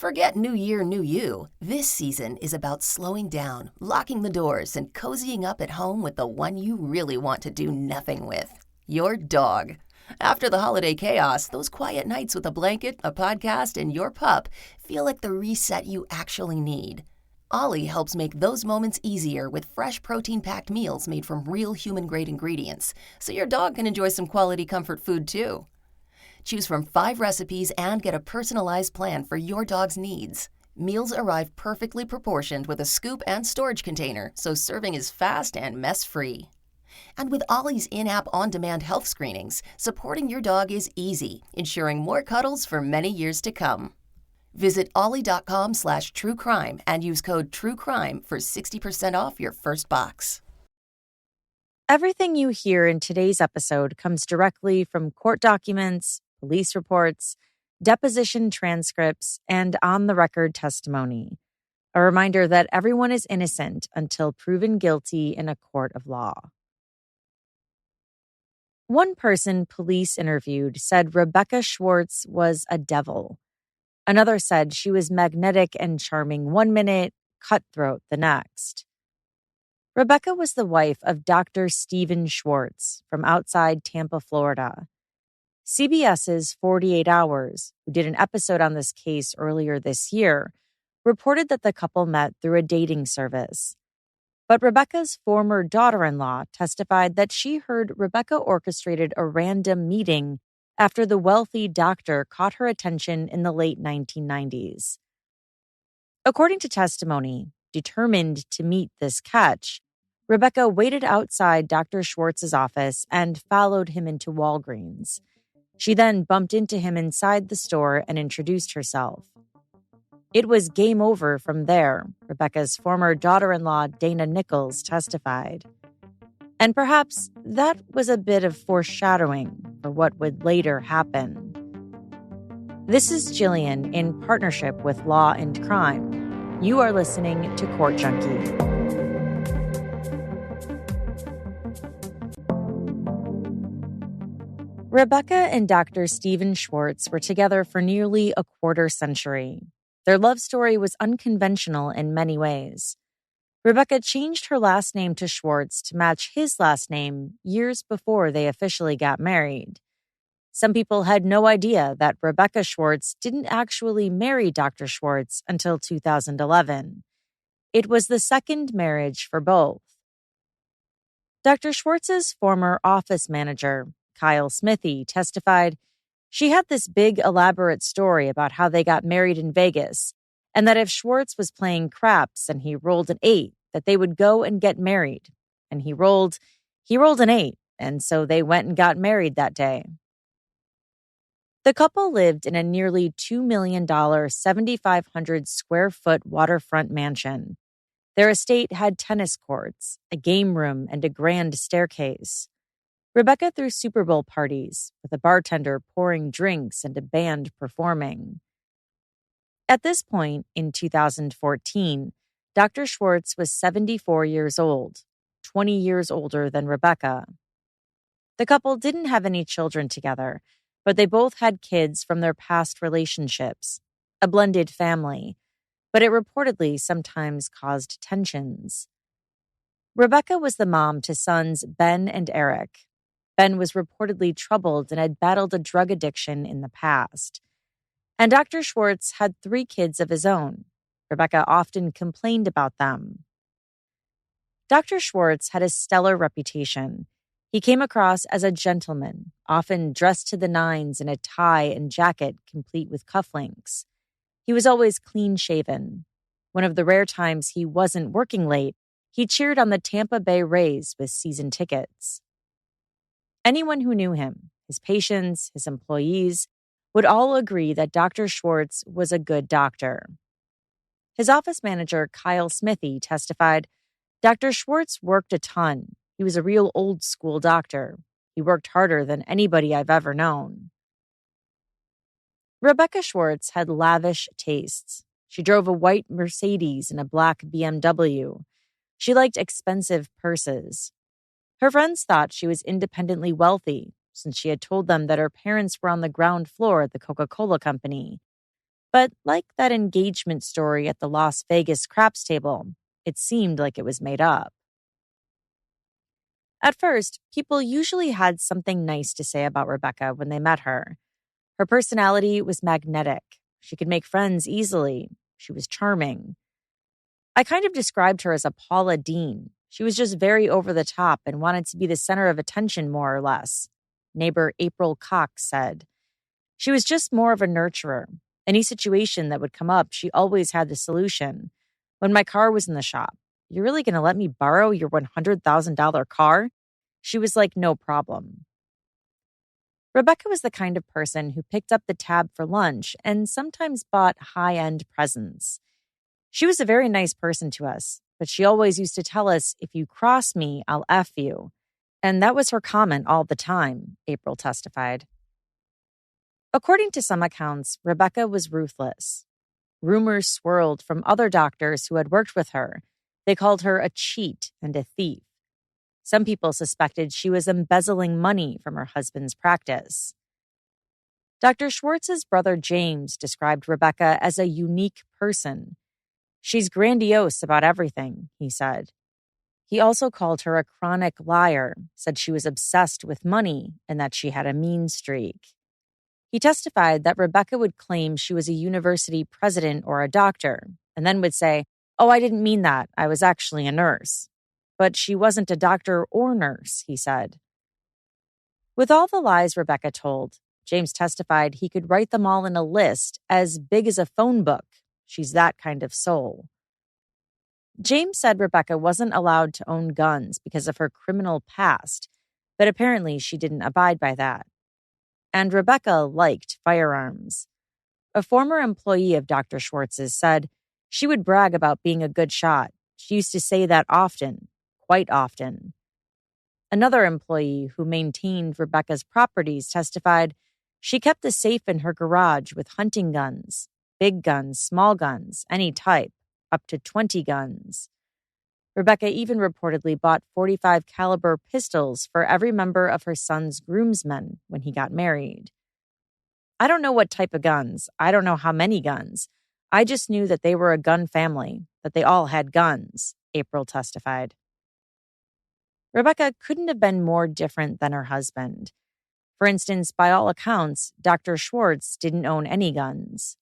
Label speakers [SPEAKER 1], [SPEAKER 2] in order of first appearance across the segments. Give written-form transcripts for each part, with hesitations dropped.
[SPEAKER 1] Forget New Year, New You. This season is about slowing down, locking the doors, and cozying up at home with the one you really want to do nothing with. Your dog. After the holiday chaos, those quiet nights with a blanket, a podcast, and your pup feel like the reset you actually need. Ollie helps make those moments easier with fresh protein-packed meals made from real human-grade ingredients, so your dog can enjoy some quality comfort food too. Choose from 5 recipes and get a personalized plan for your dog's needs. Meals arrive perfectly proportioned with a scoop and storage container, so serving is fast and mess-free. And with Ollie's in-app on-demand health screenings, supporting your dog is easy, ensuring more cuddles for many years to come. Visit ollie.com/truecrime and use code TRUECRIME for 60% off your first box.
[SPEAKER 2] Everything you hear in today's episode comes directly from court documents, police reports, deposition transcripts, and on-the-record testimony. A reminder that everyone is innocent until proven guilty in a court of law. One person police interviewed said Rebecca Schwartz was a devil. Another said she was magnetic and charming one minute, cutthroat the next. Rebecca was the wife of Dr. Stephen Schwartz from outside Tampa, Florida. CBS's 48 Hours, who did an episode on this case earlier this year, reported that the couple met through a dating service. But Rebecca's former daughter-in-law testified that she heard Rebecca orchestrated a random meeting after the wealthy doctor caught her attention in the late 1990s. According to testimony, determined to meet this catch, Rebecca waited outside Dr. Schwartz's office and followed him into Walgreens. She then bumped into him inside the store and introduced herself. It was game over from there, Rebecca's former daughter-in-law Dana Nichols testified. And perhaps that was a bit of foreshadowing for what would later happen. This is Jillian in partnership with Law and Crime. You are listening to Court Junkie. Rebecca and Dr. Stephen Schwartz were together for nearly a quarter century. Their love story was unconventional in many ways. Rebecca changed her last name to Schwartz to match his last name years before they officially got married. Some people had no idea that Rebecca Schwartz didn't actually marry Dr. Schwartz until 2011. It was the second marriage for both. Dr. Schwartz's former office manager, Kyle Smithy, testified she had this big, elaborate story about how they got married in Vegas, and that if Schwartz was playing craps and he rolled an 8, that they would go and get married. And he rolled an 8, and so they went and got married that day. The couple lived in a nearly $2 million, 7,500 square foot waterfront mansion. Their estate had tennis courts, a game room, and a grand staircase. Rebecca threw Super Bowl parties with a bartender pouring drinks and a band performing. At this point, in 2014, Dr. Schwartz was 74 years old, 20 years older than Rebecca. The couple didn't have any children together, but they both had kids from their past relationships, a blended family, but it reportedly sometimes caused tensions. Rebecca was the mom to sons Ben and Eric. Ben was reportedly troubled and had battled a drug addiction in the past. And Dr. Schwartz had 3 kids of his own. Rebecca often complained about them. Dr. Schwartz had a stellar reputation. He came across as a gentleman, often dressed to the nines in a tie and jacket complete with cufflinks. He was always clean-shaven. One of the rare times he wasn't working late, he cheered on the Tampa Bay Rays with season tickets. Anyone who knew him, his patients, his employees, would all agree that Dr. Schwartz was a good doctor. His office manager, Kyle Smithy, testified, Dr. Schwartz worked a ton. He was a real old-school doctor. He worked harder than anybody I've ever known. Rebecca Schwartz had lavish tastes. She drove a white Mercedes and a black BMW. She liked expensive purses. Her friends thought she was independently wealthy, since she had told them that her parents were on the ground floor at the Coca-Cola company. But like that engagement story at the Las Vegas craps table, it seemed like it was made up. At first, people usually had something nice to say about Rebecca when they met her. Her personality was magnetic. She could make friends easily. She was charming. I kind of described her as a Paula Deen. She was just very over the top and wanted to be the center of attention, more or less. Neighbor April Cox said. She was just more of a nurturer. Any situation that would come up, she always had the solution. When my car was in the shop, "You're really going to let me borrow your $100,000 car?" She was like, "No problem." Rebecca was the kind of person who picked up the tab for lunch and sometimes bought high-end presents. She was a very nice person to us, but she always used to tell us, "If you cross me, I'll F you." And that was her comment all the time, April testified. According to some accounts, Rebecca was ruthless. Rumors swirled from other doctors who had worked with her. They called her a cheat and a thief. Some people suspected she was embezzling money from her husband's practice. Dr. Schwartz's brother James described Rebecca as a unique person. "She's grandiose about everything," he said. He also called her a chronic liar, said she was obsessed with money, and that she had a mean streak. He testified that Rebecca would claim she was a university president or a doctor, and then would say, "Oh, I didn't mean that. I was actually a nurse." But she wasn't a doctor or nurse, he said. With all the lies Rebecca told, James testified he could write them all in a list as big as a phone book. She's that kind of soul. James said Rebecca wasn't allowed to own guns because of her criminal past, but apparently she didn't abide by that. And Rebecca liked firearms. A former employee of Dr. Schwartz's said she would brag about being a good shot. She used to say that often, quite often. Another employee who maintained Rebecca's properties testified she kept a safe in her garage with hunting guns, big guns, small guns, any type, up to 20 guns. Rebecca even reportedly bought .45 caliber pistols for every member of her son's groomsmen when he got married. "I don't know what type of guns. I don't know how many guns. I just knew that they were a gun family, that they all had guns," April testified. Rebecca couldn't have been more different than her husband. For instance, by all accounts, Dr. Schwartz didn't own any guns.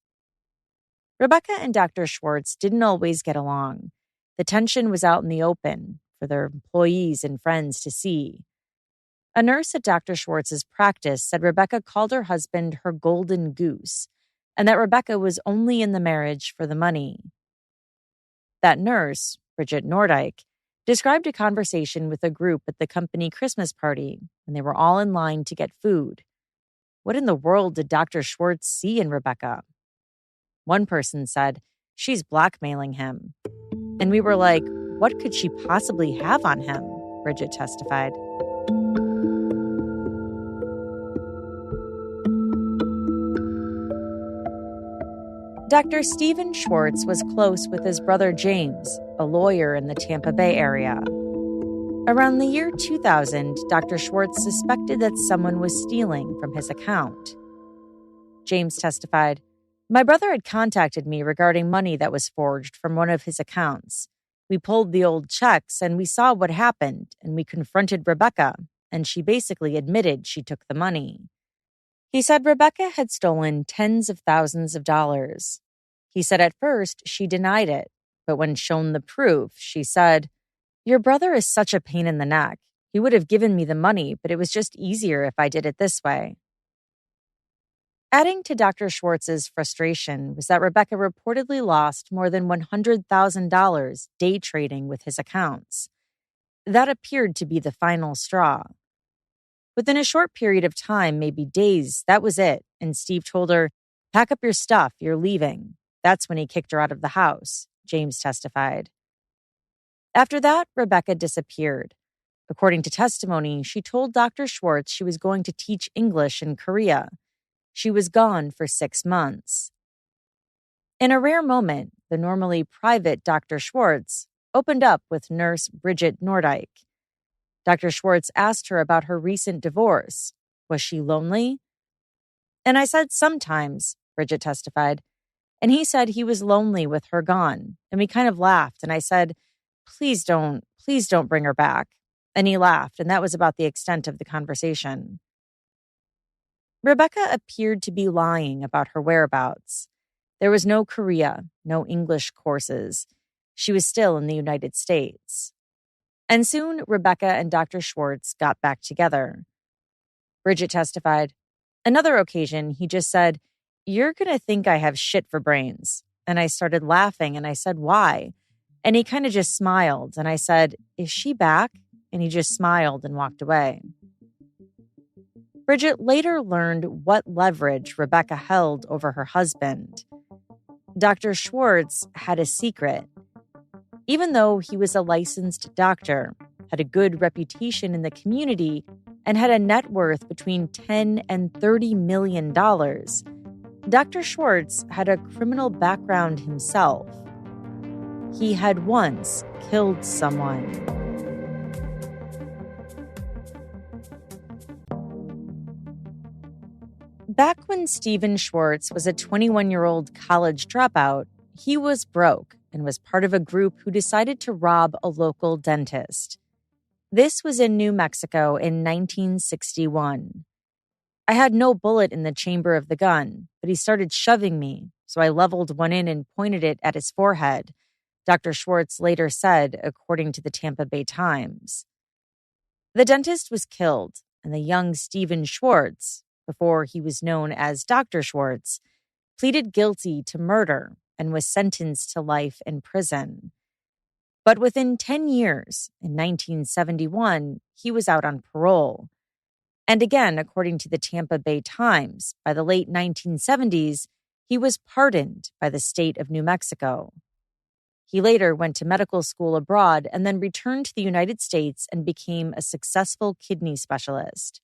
[SPEAKER 2] Rebecca and Dr. Schwartz didn't always get along. The tension was out in the open for their employees and friends to see. A nurse at Dr. Schwartz's practice said Rebecca called her husband her golden goose, and that Rebecca was only in the marriage for the money. That nurse, Bridget Nordyke, described a conversation with a group at the company Christmas party, and they were all in line to get food. What in the world did Dr. Schwartz see in Rebecca? One person said, "She's blackmailing him." And we were like, "What could she possibly have on him?" Bridget testified. Dr. Stephen Schwartz was close with his brother James, a lawyer in the Tampa Bay area. Around the year 2000, Dr. Schwartz suspected that someone was stealing from his account. James testified, "My brother had contacted me regarding money that was forged from one of his accounts. We pulled the old checks and we saw what happened, and we confronted Rebecca, and she basically admitted she took the money." He said Rebecca had stolen tens of thousands of dollars. He said at first she denied it, but when shown the proof, she said, "Your brother is such a pain in the neck. He would have given me the money, but it was just easier if I did it this way." Adding to Dr. Schwartz's frustration was that Rebecca reportedly lost more than $100,000 day trading with his accounts. That appeared to be the final straw. Within a short period of time, maybe days, that was it, and Steve told her, "Pack up your stuff, you're leaving." That's when he kicked her out of the house, James testified. After that, Rebecca disappeared. According to testimony, she told Dr. Schwartz she was going to teach English in Korea. She was gone for 6 months. In a rare moment, the normally private Dr. Schwartz opened up with nurse Bridget Nordyke. Dr. Schwartz asked her about her recent divorce. Was she lonely? "And I said sometimes," Bridget testified. And he said he was lonely with her gone. And we kind of laughed. And I said, please don't bring her back. And he laughed. And that was about the extent of the conversation. Rebecca appeared to be lying about her whereabouts. There was no Korea, no English courses. She was still in the United States. And soon, Rebecca and Dr. Schwartz got back together. Bridget testified, another occasion, he just said, "You're going to think I have shit for brains." And I started laughing and I said, "Why?" And he kind of just smiled. And I said, "Is she back?" And he just smiled and walked away. Bridget later learned what leverage Rebecca held over her husband. Dr. Schwartz had a secret. Even though he was a licensed doctor, had a good reputation in the community, and had a net worth between $10 and $30 million, Dr. Schwartz had a criminal background himself. He had once killed someone. Back when Stephen Schwartz was a 21-year-old college dropout, he was broke and was part of a group who decided to rob a local dentist. This was in New Mexico in 1961. I had no bullet in the chamber of the gun, but he started shoving me, so I leveled one in and pointed it at his forehead, Dr. Schwartz later said, according to the Tampa Bay Times. The dentist was killed, and the young Stephen Schwartz, before he was known as Dr. Schwartz, pleaded guilty to murder and was sentenced to life in prison. But within 10 years, in 1971, he was out on parole. And again, according to the Tampa Bay Times, by the late 1970s, he was pardoned by the state of New Mexico. He later went to medical school abroad and then returned to the United States and became a successful kidney specialist.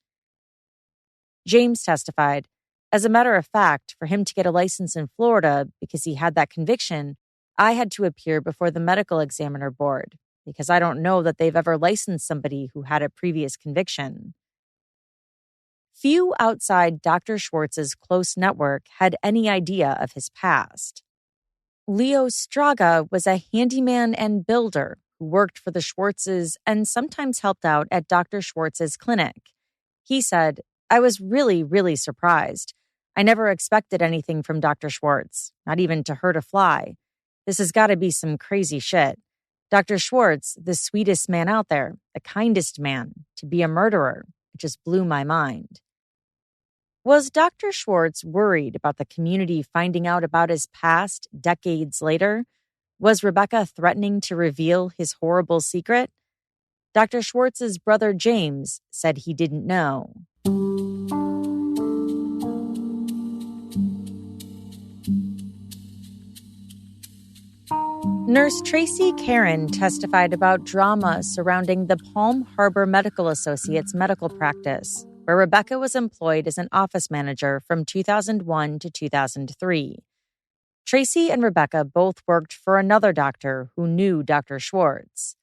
[SPEAKER 2] James testified, as a matter of fact, for him to get a license in Florida because he had that conviction, I had to appear before the medical examiner board because I don't know that they've ever licensed somebody who had a previous conviction. Few outside Dr. Schwartz's close network had any idea of his past. Leo Straga was a handyman and builder who worked for the Schwartzes and sometimes helped out at Dr. Schwartz's clinic. He said, "I was really, really surprised. I never expected anything from Dr. Schwartz, not even to hurt a fly. This has got to be some crazy shit. Dr. Schwartz, the sweetest man out there, the kindest man, to be a murderer, it just blew my mind." Was Dr. Schwartz worried about the community finding out about his past decades later? Was Rebecca threatening to reveal his horrible secret? Dr. Schwartz's brother James said he didn't know. Nurse Tracy Karen testified about drama surrounding the Palm Harbor Medical Associates medical practice, where Rebecca was employed as an office manager from 2001 to 2003. Tracy and Rebecca both worked for another doctor who knew Dr. Schwartz.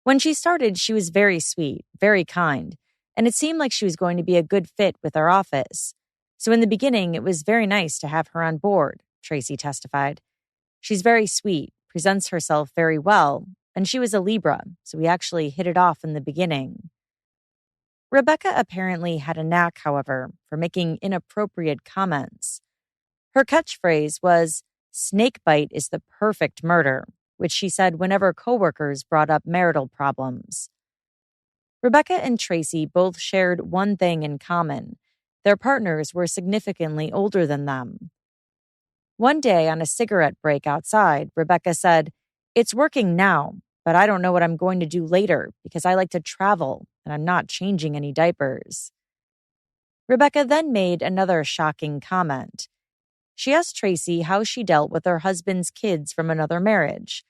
[SPEAKER 2] When she started, she was very sweet, very kind, and it seemed like she was going to be a good fit with our office. So in the beginning, it was very nice to have her on board, Tracy testified. She's very sweet, presents herself very well, and she was a Libra, so we actually hit it off in the beginning. Rebecca apparently had a knack, however, for making inappropriate comments. Her catchphrase was, "Snakebite is the perfect murder," which she said whenever coworkers brought up marital problems. Rebecca and Tracy both shared one thing in common. Their partners were significantly older than them. One day on a cigarette break outside, Rebecca said, "It's working now, but I don't know what I'm going to do later because I like to travel and I'm not changing any diapers." Rebecca then made another shocking comment. She asked Tracy how she dealt with her husband's kids from another marriage.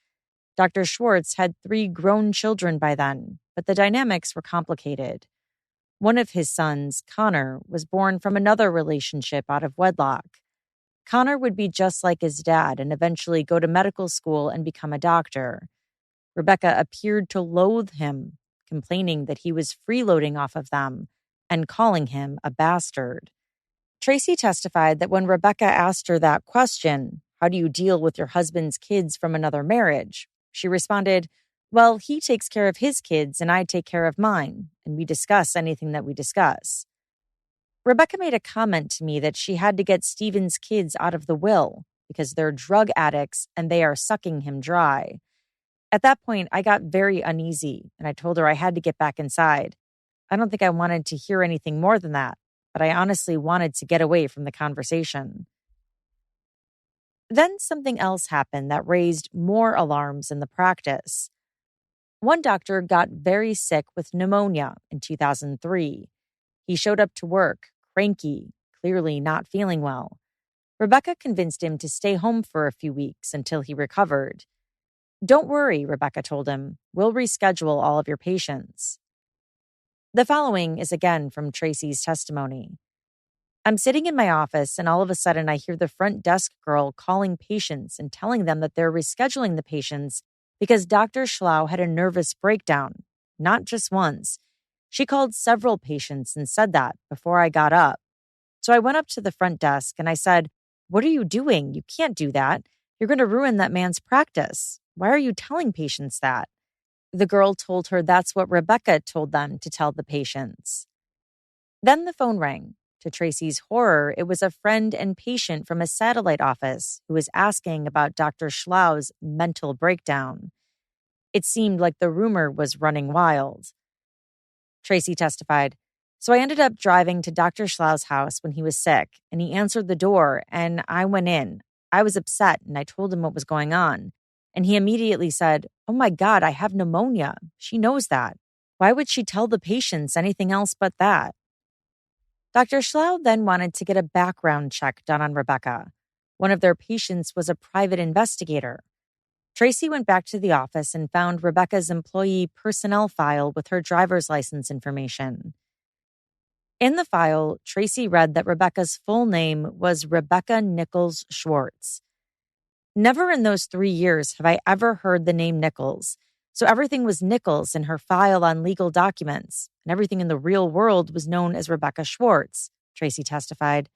[SPEAKER 2] Dr. Schwartz had 3 grown children by then, but the dynamics were complicated. One of his sons, Connor, was born from another relationship out of wedlock. Connor would be just like his dad and eventually go to medical school and become a doctor. Rebecca appeared to loathe him, complaining that he was freeloading off of them and calling him a bastard. Tracy testified that when Rebecca asked her that question, "How do you deal with your husband's kids from another marriage?" She responded, "Well, he takes care of his kids and I take care of mine, and we discuss anything that we discuss." Rebecca made a comment to me that she had to get Stephen's kids out of the will because they're drug addicts and they are sucking him dry. At that point, I got very uneasy and I told her I had to get back inside. I don't think I wanted to hear anything more than that, but I honestly wanted to get away from the conversation. Then something else happened that raised more alarms in the practice. One doctor got very sick with pneumonia in 2003. He showed up to work, cranky, clearly not feeling well. Rebecca convinced him to stay home for a few weeks until he recovered. "Don't worry," Rebecca told him. "We'll reschedule all of your patients." The following is again from Tracy's testimony. "I'm sitting in my office and all of a sudden I hear the front desk girl calling patients and telling them that they're rescheduling the patients because Dr. Schlau had a nervous breakdown. Not just once. She called several patients and said that before I got up. So I went up to the front desk and I said, 'What are you doing? You can't do that. You're going to ruin that man's practice. Why are you telling patients that?' The girl told her that's what Rebecca told them to tell the patients." Then the phone rang. To Tracy's horror, it was a friend and patient from a satellite office who was asking about Dr. Schlau's mental breakdown. It seemed like the rumor was running wild. Tracy testified, "So I ended up driving to Dr. Schlau's house when he was sick, and he answered the door, and I went in. I was upset, and I told him what was going on. And he immediately said, 'Oh my God, I have pneumonia. She knows that. Why would she tell the patients anything else but that?'" Dr. Schlau then wanted to get a background check done on Rebecca. One of their patients was a private investigator. Tracy went back to the office and found Rebecca's employee personnel file with her driver's license information. In the file, Tracy read that Rebecca's full name was Rebecca Nichols Schwartz. Never in those 3 years have I ever heard the name Nichols, so everything was Nichols in her file on legal documents, and everything in the real world was known as Rebecca Schwartz, Tracy testified.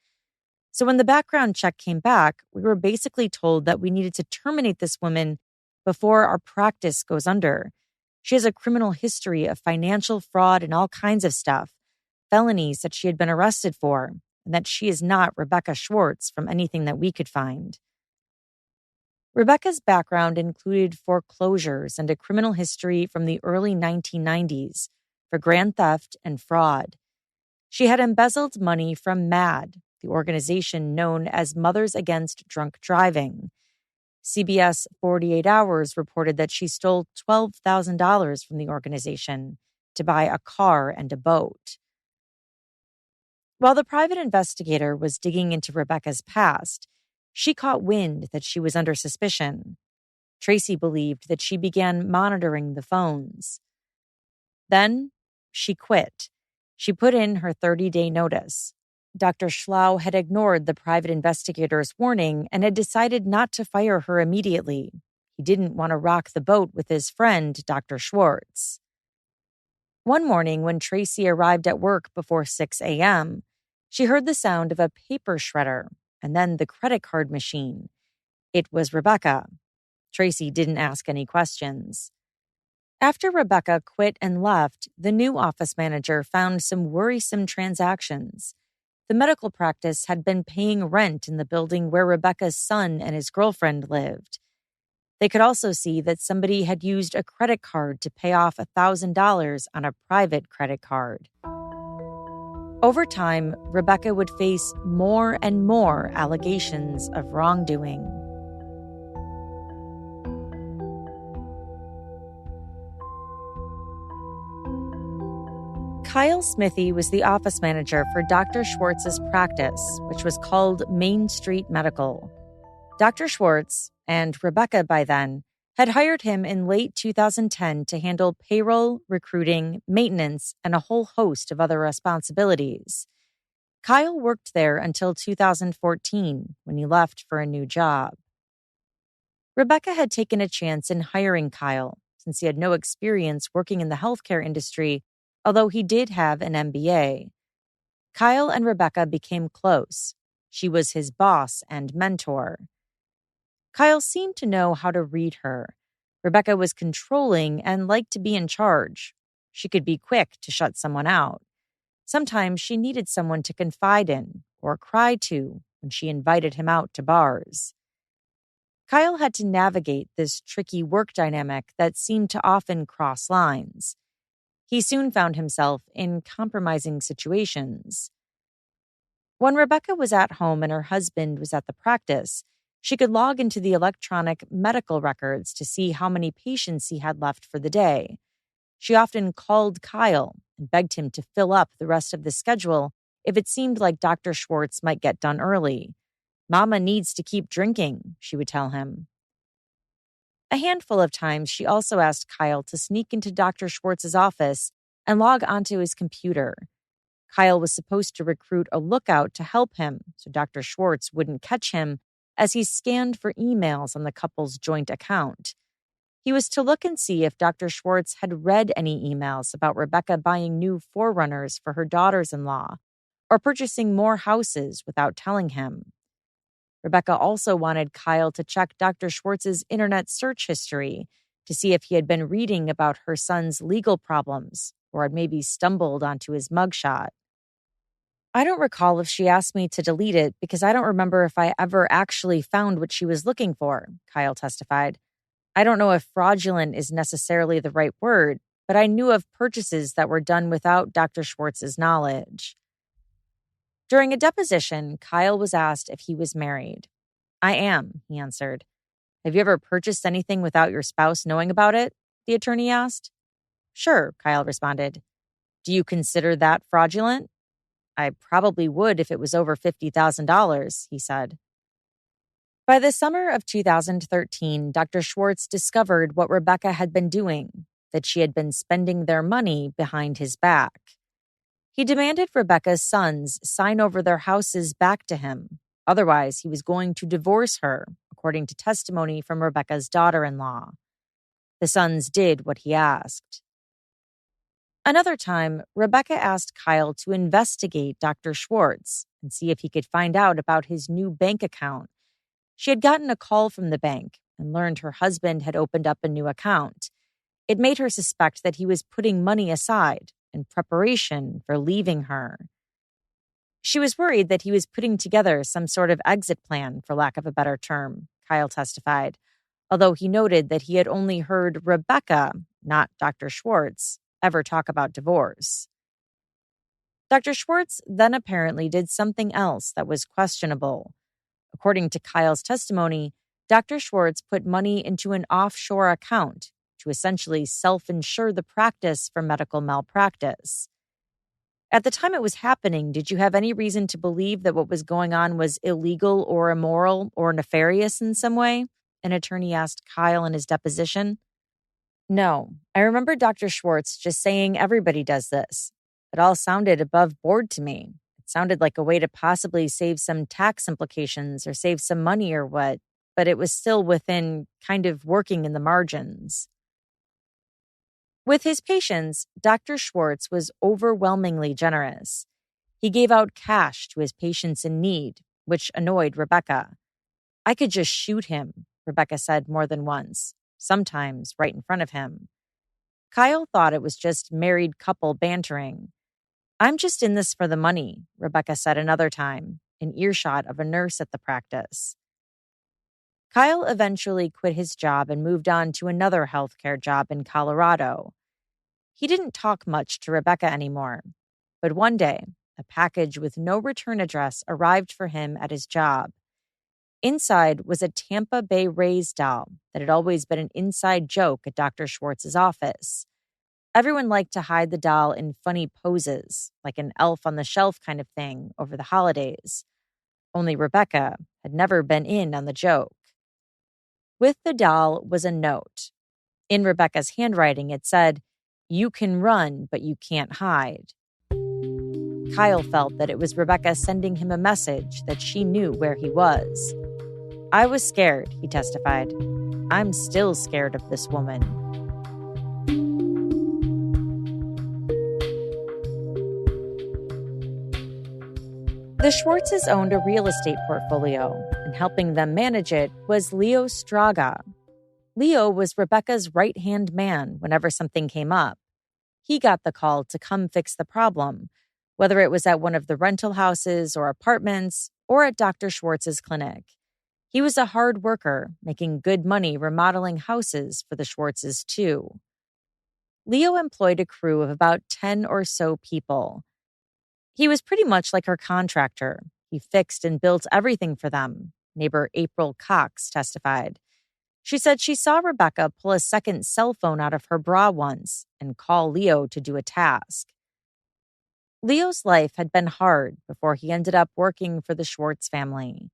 [SPEAKER 2] So when the background check came back, we were basically told that we needed to terminate this woman before our practice goes under. She has a criminal history of financial fraud and all kinds of stuff, felonies that she had been arrested for, and that she is not Rebecca Schwartz from anything that we could find. Rebecca's background included foreclosures and a criminal history from the early 1990s for grand theft and fraud. She had embezzled money from MAD, the organization known as Mothers Against Drunk Driving. CBS 48 Hours reported that she stole $12,000 from the organization to buy a car and a boat. While the private investigator was digging into Rebecca's past, she caught wind that she was under suspicion. Tracy believed that she began monitoring the phones. Then she quit. She put in her 30-day notice. Dr. Schlau had ignored the private investigator's warning and had decided not to fire her immediately. He didn't want to rock the boat with his friend, Dr. Schwartz. One morning when Tracy arrived at work before 6 a.m., she heard the sound of a paper shredder and then the credit card machine. It was Rebecca. Tracy didn't ask any questions. After Rebecca quit and left, the new office manager found some worrisome transactions. The medical practice had been paying rent in the building where Rebecca's son and his girlfriend lived. They could also see that somebody had used a credit card to pay off $1,000 on a private credit card. Over time, Rebecca would face more and more allegations of wrongdoing. Kyle Smithy was the office manager for Dr. Schwartz's practice, which was called Main Street Medical. Dr. Schwartz, and Rebecca by then, had hired him in late 2010 to handle payroll, recruiting, maintenance, and a whole host of other responsibilities. Kyle worked there until 2014, when he left for a new job. Rebecca had taken a chance in hiring Kyle, since he had no experience working in the healthcare industry, although he did have an MBA. Kyle and Rebecca became close. She was his boss and mentor. Kyle seemed to know how to read her. Rebecca was controlling and liked to be in charge. She could be quick to shut someone out. Sometimes she needed someone to confide in or cry to when she invited him out to bars. Kyle had to navigate this tricky work dynamic that seemed to often cross lines. He soon found himself in compromising situations. When Rebecca was at home and her husband was at the practice, she could log into the electronic medical records to see how many patients he had left for the day. She often called Kyle and begged him to fill up the rest of the schedule if it seemed like Dr. Schwartz might get done early. "Mama needs to keep drinking," she would tell him. A handful of times, she also asked Kyle to sneak into Dr. Schwartz's office and log onto his computer. Kyle was supposed to recruit a lookout to help him so Dr. Schwartz wouldn't catch him as he scanned for emails on the couple's joint account. He was to look and see if Dr. Schwartz had read any emails about Rebecca buying new forerunners for her daughters-in-law or purchasing more houses without telling him. Rebecca also wanted Kyle to check Dr. Schwartz's internet search history to see if he had been reading about her son's legal problems or had maybe stumbled onto his mugshot. "I don't recall if she asked me to delete it because I don't remember if I ever actually found what she was looking for," Kyle testified. "I don't know if fraudulent is necessarily the right word, but I knew of purchases that were done without Dr. Schwartz's knowledge." During a deposition, Kyle was asked if he was married. "I am," he answered. "Have you ever purchased anything without your spouse knowing about it?" the attorney asked. "Sure," Kyle responded. "Do you consider that fraudulent?" "I probably would if it was over $50,000, he said. By the summer of 2013, Dr. Schwartz discovered what Rebecca had been doing, that she had been spending their money behind his back. He demanded Rebecca's sons sign over their houses back to him. Otherwise, he was going to divorce her, according to testimony from Rebecca's daughter-in-law. The sons did what he asked. Another time, Rebecca asked Kyle to investigate Dr. Schwartz and see if he could find out about his new bank account. She had gotten a call from the bank and learned her husband had opened up a new account. It made her suspect that he was putting money aside in preparation for leaving her. She was worried that he was putting together some sort of exit plan, for lack of a better term, Kyle testified, although he noted that he had only heard Rebecca, not Dr. Schwartz, ever talk about divorce. Dr. Schwartz then apparently did something else that was questionable. According to Kyle's testimony, Dr. Schwartz put money into an offshore account to essentially self-insure the practice for medical malpractice. At the time it was happening, did you have any reason to believe that what was going on was illegal or immoral or nefarious in some way? An attorney asked Kyle in his deposition. "No, I remember Dr. Schwartz just saying everybody does this. It all sounded above board to me. It sounded like a way to possibly save some tax implications or save some money or what, but it was still within kind of working in the margins." With his patients, Dr. Schwartz was overwhelmingly generous. He gave out cash to his patients in need, which annoyed Rebecca. "I could just shoot him," Rebecca said more than once, sometimes right in front of him. Kyle thought it was just married couple bantering. "I'm just in this for the money," Rebecca said another time, in earshot of a nurse at the practice. Kyle eventually quit his job and moved on to another healthcare job in Colorado. He didn't talk much to Rebecca anymore, but one day, a package with no return address arrived for him at his job. Inside was a Tampa Bay Rays doll that had always been an inside joke at Dr. Schwartz's office. Everyone liked to hide the doll in funny poses, like an elf on the shelf kind of thing, over the holidays. Only Rebecca had never been in on the joke. With the doll was a note. In Rebecca's handwriting, it said, "You can run, but you can't hide." Kyle felt that it was Rebecca sending him a message that she knew where he was. "I was scared," he testified. "I'm still scared of this woman." The Schwartzes owned a real estate portfolio, and helping them manage it was Leo Straga. Leo was Rebecca's right-hand man whenever something came up. He got the call to come fix the problem, whether it was at one of the rental houses or apartments or at Dr. Schwartz's clinic. He was a hard worker, making good money remodeling houses for the Schwartzes, too. Leo employed a crew of about 10 or so people. He was pretty much like her contractor. He fixed and built everything for them, neighbor April Cox testified. She said she saw Rebecca pull a second cell phone out of her bra once and call Leo to do a task. Leo's life had been hard before he ended up working for the Schwartz family.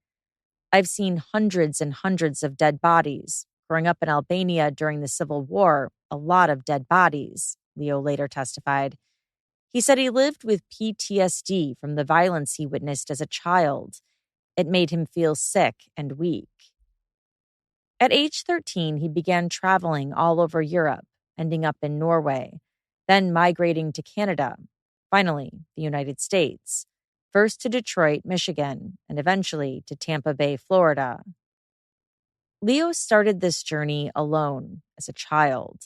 [SPEAKER 2] I've seen hundreds and hundreds of dead bodies. Growing up in Albania during the Civil War, a lot of dead bodies, Leo later testified. He said he lived with PTSD from the violence he witnessed as a child. It made him feel sick and weak. At age 13, he began traveling all over Europe, ending up in Norway, then migrating to Canada, finally the United States, first to Detroit, Michigan, and eventually to Tampa Bay, Florida. Leo started this journey alone as a child.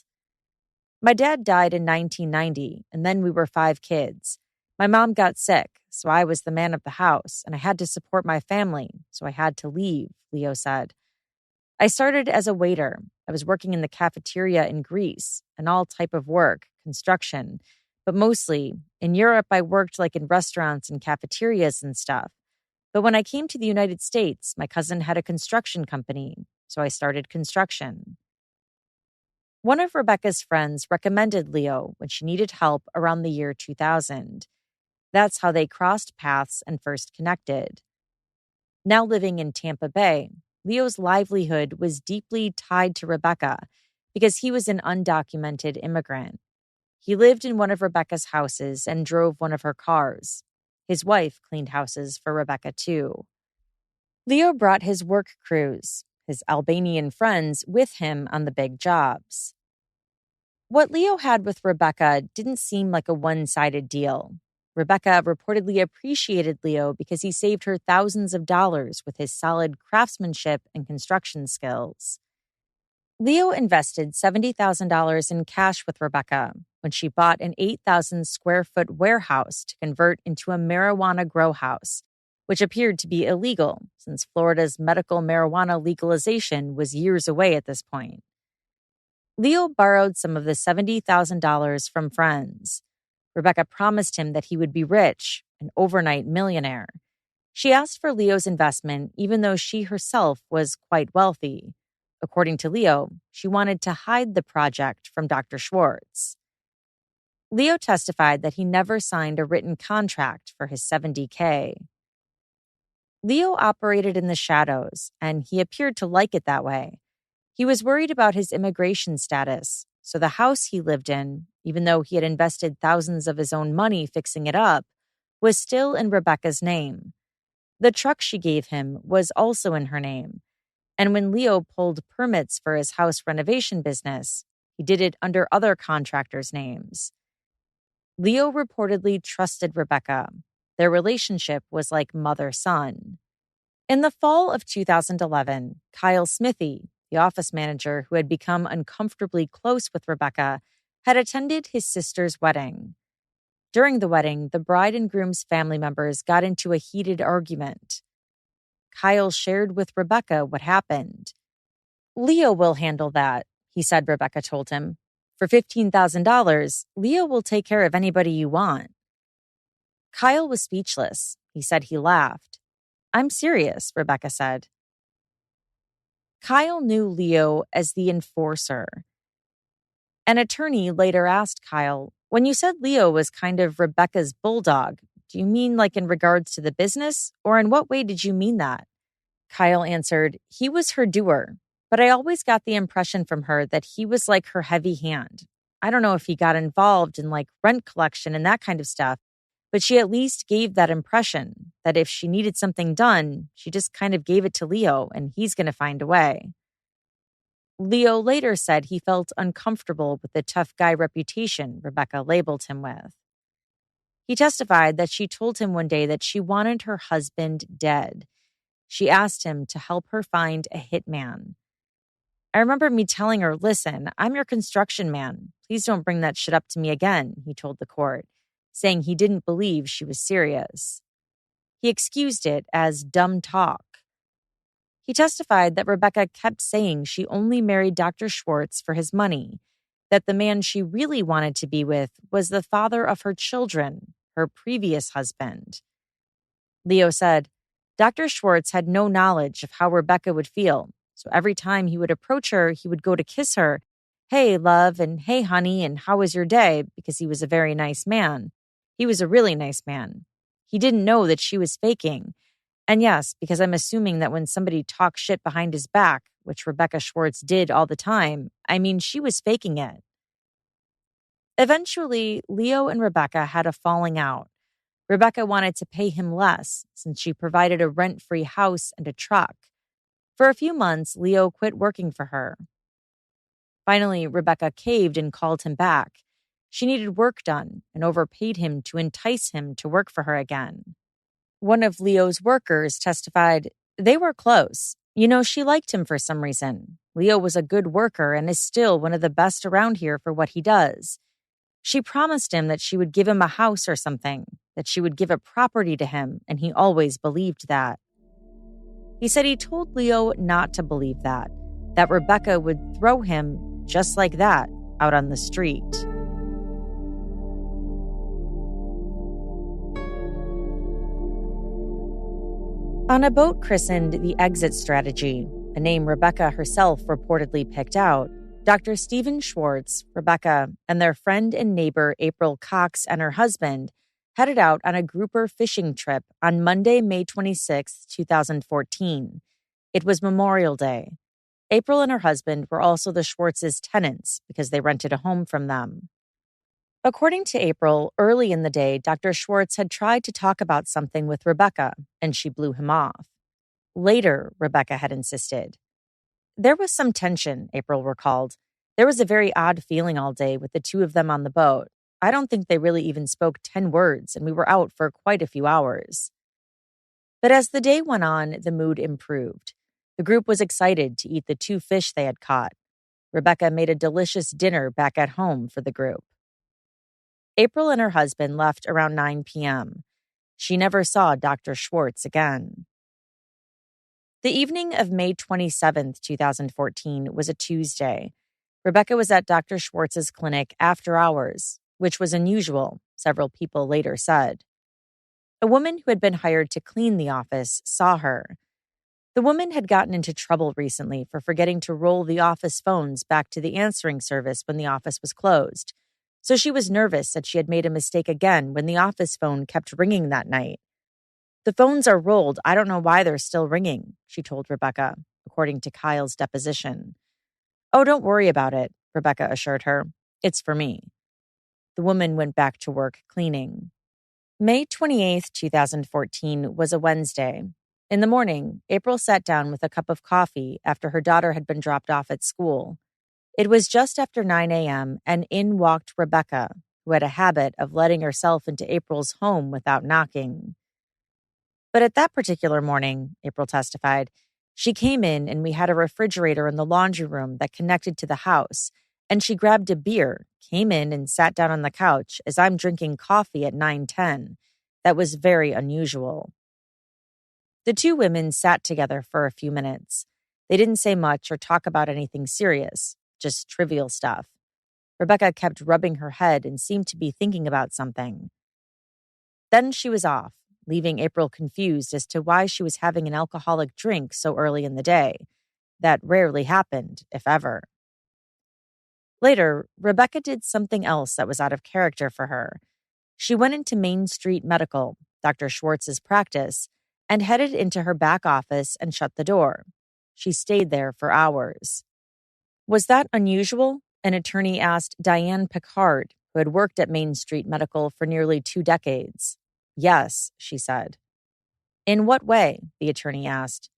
[SPEAKER 2] My dad died in 1990, and then we were 5 kids. My mom got sick, so I was the man of the house, and I had to support my family, so I had to leave, Leo said. I started as a waiter. I was working in the cafeteria in Greece, and all type of work, construction. But mostly, in Europe, I worked like in restaurants and cafeterias and stuff. But when I came to the United States, my cousin had a construction company, so I started construction. One of Rebecca's friends recommended Leo when she needed help around the year 2000. That's how they crossed paths and first connected. Now living in Tampa Bay, Leo's livelihood was deeply tied to Rebecca because he was an undocumented immigrant. He lived in one of Rebecca's houses and drove one of her cars. His wife cleaned houses for Rebecca, too. Leo brought his work crews, his Albanian friends, with him on the big jobs. What Leo had with Rebecca didn't seem like a one-sided deal. Rebecca reportedly appreciated Leo because he saved her thousands of dollars with his solid craftsmanship and construction skills. Leo invested $70,000 in cash with Rebecca when she bought an 8,000 square foot warehouse to convert into a marijuana grow house, which appeared to be illegal since Florida's medical marijuana legalization was years away at this point. Leo borrowed some of the $70,000 from friends. Rebecca promised him that he would be rich, an overnight millionaire. She asked for Leo's investment even though she herself was quite wealthy. According to Leo, she wanted to hide the project from Dr. Schwartz. Leo testified that he never signed a written contract for his $70K. Leo operated in the shadows, and he appeared to like it that way. He was worried about his immigration status, so the house he lived in, even though he had invested thousands of his own money fixing it up, was still in Rebecca's name. The truck she gave him was also in her name. And when Leo pulled permits for his house renovation business, he did it under other contractors' names. Leo reportedly trusted Rebecca. Their relationship was like mother-son. In the fall of 2011, Kyle Smithy, the office manager who had become uncomfortably close with Rebecca, had attended his sister's wedding. During the wedding, the bride and groom's family members got into a heated argument. Kyle shared with Rebecca what happened. Leo will handle that, he said Rebecca told him. For $15,000, Leo will take care of anybody you want. Kyle was speechless. He said he laughed. I'm serious, Rebecca said. Kyle knew Leo as the enforcer. An attorney later asked Kyle, when you said Leo was kind of Rebecca's bulldog, do you mean like in regards to the business, or in what way did you mean that? Kyle answered, he was her doer, but I always got the impression from her that he was like her heavy hand. I don't know if he got involved in like rent collection and that kind of stuff, but she at least gave that impression that if she needed something done, she just kind of gave it to Leo and he's going to find a way. Leo later said he felt uncomfortable with the tough guy reputation Rebecca labeled him with. He testified that she told him one day that she wanted her husband dead. She asked him to help her find a hitman. I remember me telling her, "Listen, I'm your construction man. Please don't bring that shit up to me again," he told the court, saying he didn't believe she was serious. He excused it as dumb talk. He testified that Rebecca kept saying she only married Dr. Schwartz for his money, that the man she really wanted to be with was the father of her children, her previous husband. Leo said, Dr. Schwartz had no knowledge of how Rebecca would feel, so every time he would approach her, he would go to kiss her. "Hey, love," and "Hey, honey," and "How was your day?" because he was a very nice man. He was a really nice man. He didn't know that she was faking. And yes, because I'm assuming that when somebody talks shit behind his back, which Rebecca Schwartz did all the time, I mean, she was faking it. Eventually, Leo and Rebecca had a falling out. Rebecca wanted to pay him less since she provided a rent-free house and a truck. For a few months, Leo quit working for her. Finally, Rebecca caved and called him back. She needed work done and overpaid him to entice him to work for her again. One of Leo's workers testified, "They were close. You know, she liked him for some reason. Leo was a good worker and is still one of the best around here for what he does. She promised him that she would give him a house or something, that she would give a property to him, and he always believed that." He said he told Leo not to believe that Rebecca would throw him just like that out on the street. On a boat christened the Exit Strategy, a name Rebecca herself reportedly picked out, Dr. Stephen Schwartz, Rebecca, and their friend and neighbor April Cox and her husband headed out on a grouper fishing trip on Monday, May 26, 2014. It was Memorial Day. April and her husband were also the Schwartz's tenants because they rented a home from them. According to April, early in the day, Dr. Schwartz had tried to talk about something with Rebecca, and she blew him off. Later, Rebecca had insisted. There was some tension, April recalled. There was a very odd feeling all day with the two of them on the boat. I don't think they really even spoke 10 words, and we were out for quite a few hours. But as the day went on, the mood improved. The group was excited to eat the 2 fish they had caught. Rebecca made a delicious dinner back at home for the group. April and her husband left around 9 p.m. She never saw Dr. Schwartz again. The evening of May 27, 2014 was a Tuesday. Rebecca was at Dr. Schwartz's clinic after hours, which was unusual, several people later said. A woman who had been hired to clean the office saw her. The woman had gotten into trouble recently for forgetting to roll the office phones back to the answering service when the office was closed. So she was nervous that she had made a mistake again when the office phone kept ringing that night. "The phones are rolled. I don't know why they're still ringing," she told Rebecca, according to Kyle's deposition. "Oh, don't worry about it," Rebecca assured her. "It's for me." The woman went back to work cleaning. May 28, 2014 was a Wednesday. In the morning, April sat down with a cup of coffee after her daughter had been dropped off at school. It was just after 9 a.m., and in walked Rebecca, who had a habit of letting herself into April's home without knocking. But at that particular morning, April testified, she came in and we had a refrigerator in the laundry room that connected to the house, and she grabbed a beer, came in and sat down on the couch as I'm drinking coffee at 9:10. That was very unusual. The two women sat together for a few minutes. They didn't say much or talk about anything serious, just trivial stuff. Rebecca kept rubbing her head and seemed to be thinking about something. Then she was off, leaving April confused as to why she was having an alcoholic drink so early in the day. That rarely happened, if ever. Later, Rebecca did something else that was out of character for her. She went into Main Street Medical, Dr. Schwartz's practice, and headed into her back office and shut the door. She stayed there for hours. Was that unusual? An attorney asked Diane Picard, who had worked at Main Street Medical for nearly 2 decades. Yes, she said. In what way? The attorney asked.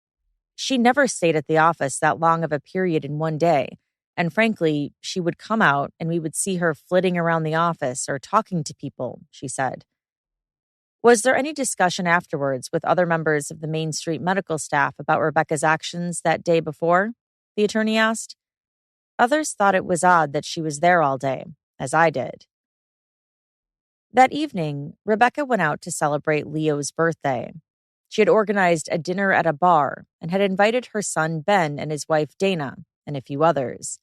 [SPEAKER 2] She never stayed at the office that long of a period in one day, and frankly, she would come out and we would see her flitting around the office or talking to people, she said. Was there any discussion afterwards with other members of the Main Street medical staff about Rebecca's actions that day before? The attorney asked. Others thought it was odd that she was there all day, as I did. That evening, Rebecca went out to celebrate Leo's birthday. She had organized a dinner at a bar and had invited her son Ben and his wife Dana and a few others.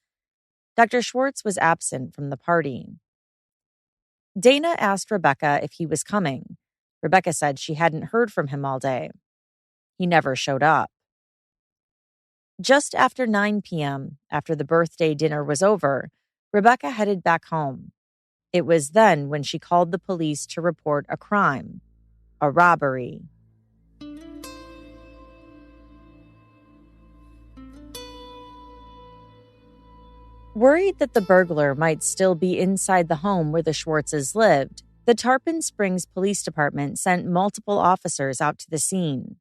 [SPEAKER 2] Dr. Schwartz was absent from the party. Dana asked Rebecca if he was coming. Rebecca said she hadn't heard from him all day. He never showed up. Just after 9 p.m., after the birthday dinner was over, Rebecca headed back home. It was then when she called the police to report a crime, a robbery. Worried that the burglar might still be inside the home where the Schwartzes lived, the Tarpon Springs Police Department sent multiple officers out to the scene.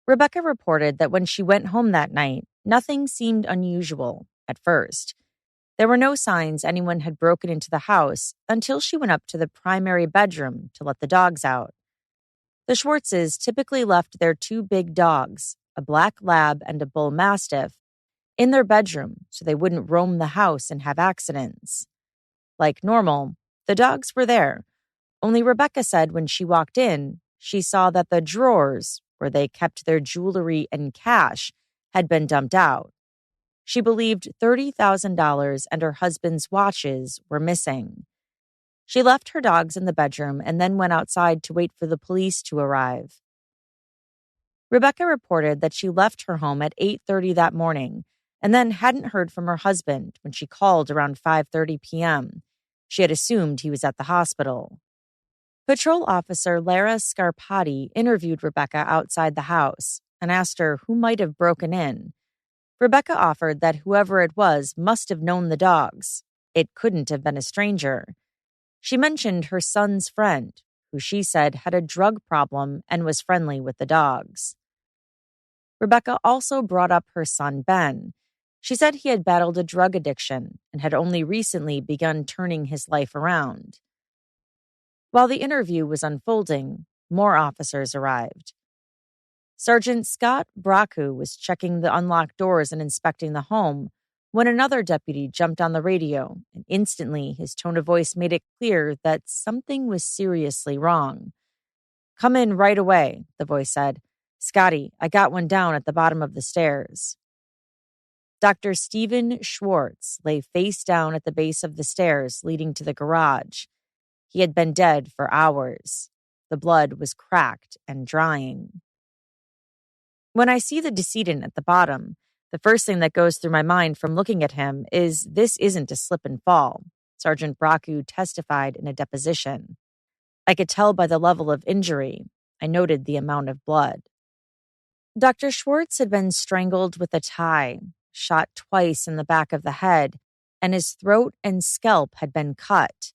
[SPEAKER 2] Rebecca reported that when she went home that night, nothing seemed unusual at first. There were no signs anyone had broken into the house until she went up to the primary bedroom to let the dogs out. The Schwartzes typically left their two big dogs, a black lab and a bull mastiff, in their bedroom so they wouldn't roam the house and have accidents. Like normal, the dogs were there, only Rebecca said when she walked in, she saw that the drawers, where they kept their jewelry and cash, had been dumped out. She believed $30,000 and her husband's watches were missing. She left her dogs in the bedroom and then went outside to wait for the police to arrive. Rebecca reported that she left her home at 8:30 that morning and then hadn't heard from her husband when she called around 5:30 p.m. She had assumed he was at the hospital. Patrol Officer Lara Scarpati interviewed Rebecca outside the house and asked her who might have broken in. Rebecca offered that whoever it was must have known the dogs. It couldn't have been a stranger. She mentioned her son's friend, who she said had a drug problem and was friendly with the dogs. Rebecca also brought up her son Ben. She said he had battled a drug addiction and had only recently begun turning his life around. While the interview was unfolding, more officers arrived. Sergeant Scott Bracu was checking the unlocked doors and inspecting the home when another deputy jumped on the radio, and instantly his tone of voice made it clear that something was seriously wrong. "Come in right away," the voice said. "Scotty, I got one down at the bottom of the stairs." Dr. Stephen Schwartz lay face down at the base of the stairs leading to the garage. He had been dead for hours. The blood was cracked and drying. When I see the decedent at the bottom, the first thing that goes through my mind from looking at him is this isn't a slip and fall, Sergeant Bracu testified in a deposition. I could tell by the level of injury. I noted the amount of blood. Dr. Schwartz had been strangled with a tie, shot twice in the back of the head, and his throat and scalp had been cut.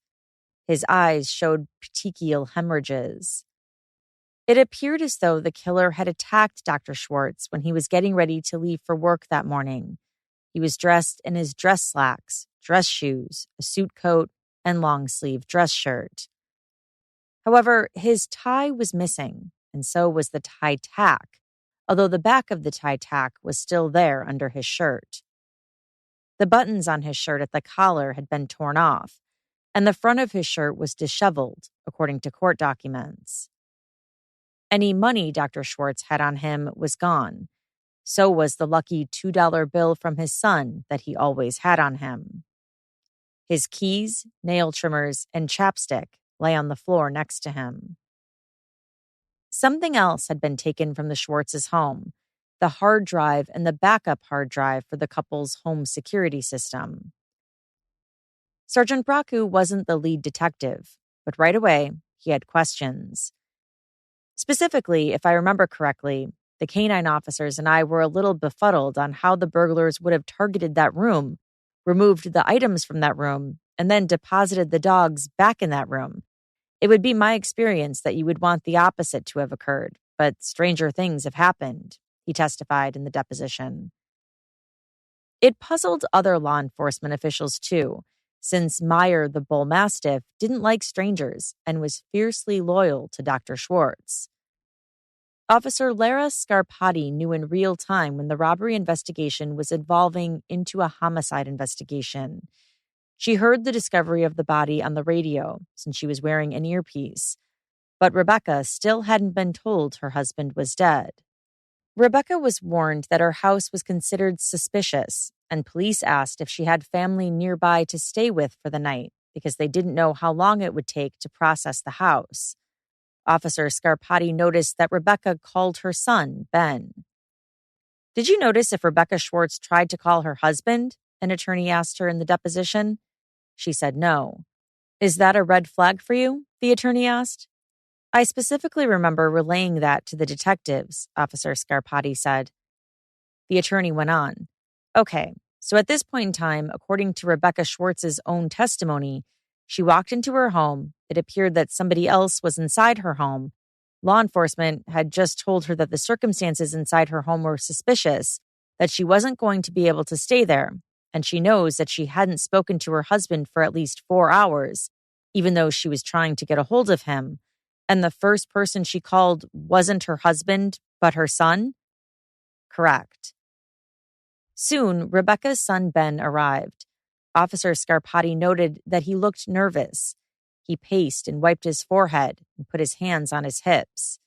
[SPEAKER 2] His eyes showed petechial hemorrhages. It appeared as though the killer had attacked Dr. Schwartz when he was getting ready to leave for work that morning. He was dressed in his dress slacks, dress shoes, a suit coat, and long-sleeve dress shirt. However, his tie was missing, and so was the tie tack, although the back of the tie tack was still there under his shirt. The buttons on his shirt at the collar had been torn off, and the front of his shirt was disheveled, according to court documents. Any money Dr. Schwartz had on him was gone. So was the lucky $2 bill from his son that he always had on him. His keys, nail trimmers, and chapstick lay on the floor next to him. Something else had been taken from the Schwartz's home, the hard drive and the backup hard drive for the couple's home security system. Sergeant Bracu wasn't the lead detective, but right away, he had questions. Specifically, if I remember correctly, the canine officers and I were a little befuddled on how the burglars would have targeted that room, removed the items from that room, and then deposited the dogs back in that room. It would be my experience that you would want the opposite to have occurred, but stranger things have happened, he testified in the deposition. It puzzled other law enforcement officials too, since Meyer, the bull mastiff, didn't like strangers and was fiercely loyal to Dr. Schwartz. Officer Lara Scarpati knew in real time when the robbery investigation was evolving into a homicide investigation. She heard the discovery of the body on the radio since she was wearing an earpiece, but Rebecca still hadn't been told her husband was dead. Rebecca was warned that her house was considered suspicious, and police asked if she had family nearby to stay with for the night because they didn't know how long it would take to process the house. Officer Scarpati noticed that Rebecca called her son, Ben. "Did you notice if Rebecca Schwartz tried to call her husband?" an attorney asked her in the deposition. She said no. "Is that a red flag for you?" the attorney asked. "I specifically remember relaying that to the detectives," Officer Scarpati said. The attorney went on. "Okay, so at this point in time, according to Rebecca Schwartz's own testimony, she walked into her home. It appeared that somebody else was inside her home. Law enforcement had just told her that the circumstances inside her home were suspicious, that she wasn't going to be able to stay there, and she knows that she hadn't spoken to her husband for at least 4 hours, even though she was trying to get a hold of him. And the first person she called wasn't her husband, but her son?" Correct. Soon, Rebecca's son Ben arrived. Officer Scarpati noted that he looked nervous. He paced and wiped his forehead and put his hands on his hips.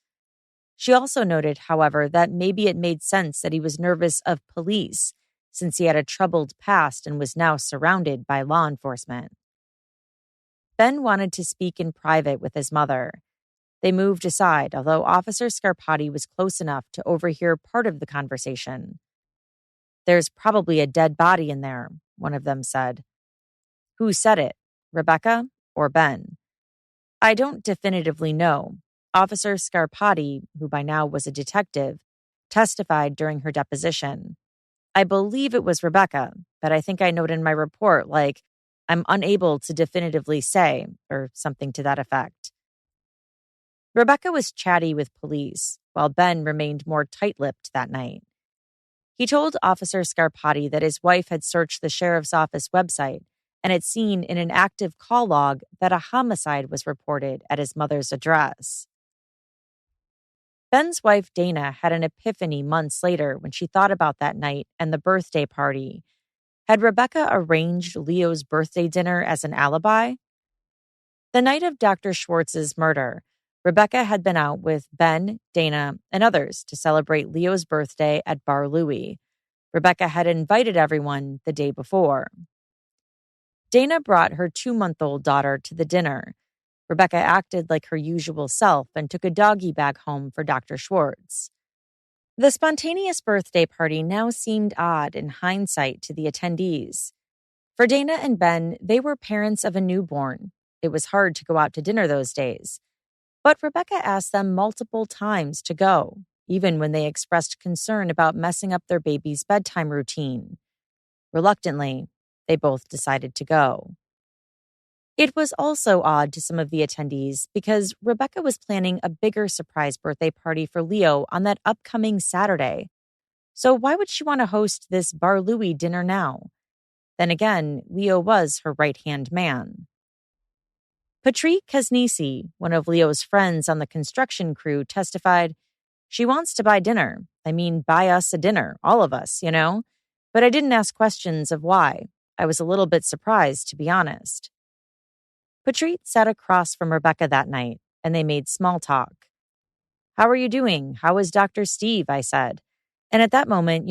[SPEAKER 2] She also noted, however, that maybe it made sense that he was nervous of police, since he had a troubled past and was now surrounded by law enforcement. Ben wanted to speak in private with his mother. They moved aside, although Officer Scarpati was close enough to overhear part of the conversation. "There's probably a dead body in there," one of them said. "Who said it, Rebecca or Ben?" "I don't definitively know." Officer Scarpati, who by now was a detective, testified during her deposition. "I believe it was Rebecca, but I think I noted in my report, like, I'm unable to definitively say," or something to that effect. Rebecca was chatty with police, while Ben remained more tight-lipped that night. He told Officer Scarpati that his wife had searched the sheriff's office website and had seen in an active call log that a homicide was reported at his mother's address. Ben's wife, Dana, had an epiphany months later when she thought about that night and the birthday party. Had Rebecca arranged Leo's birthday dinner as an alibi? The night of Dr. Schwartz's murder, Rebecca had been out with Ben, Dana, and others to celebrate Leo's birthday at Bar Louie. Rebecca had invited everyone the day before. Dana brought her 2-month-old daughter to the dinner. Rebecca acted like her usual self and took a doggy bag home for Dr. Schwartz. The spontaneous birthday party now seemed odd in hindsight to the attendees. For Dana and Ben, they were parents of a newborn. It was hard to go out to dinner those days. But Rebecca asked them multiple times to go, even when they expressed concern about messing up their baby's bedtime routine. Reluctantly, they both decided to go. It was also odd to some of the attendees because Rebecca was planning a bigger surprise birthday party for Leo on that upcoming Saturday. So why would she want to host this Bar Louie dinner now? Then again, Leo was her right-hand man. Patrick Kasnisi, one of Leo's friends on the construction crew, testified, "She wants to buy dinner. I mean, buy us a dinner, all of us, you know? But I didn't ask questions of why. I was a little bit surprised, to be honest." Patrick sat across from Rebecca that night, and they made small talk. "How are you doing? How is Dr. Steve?" I said. And at that moment,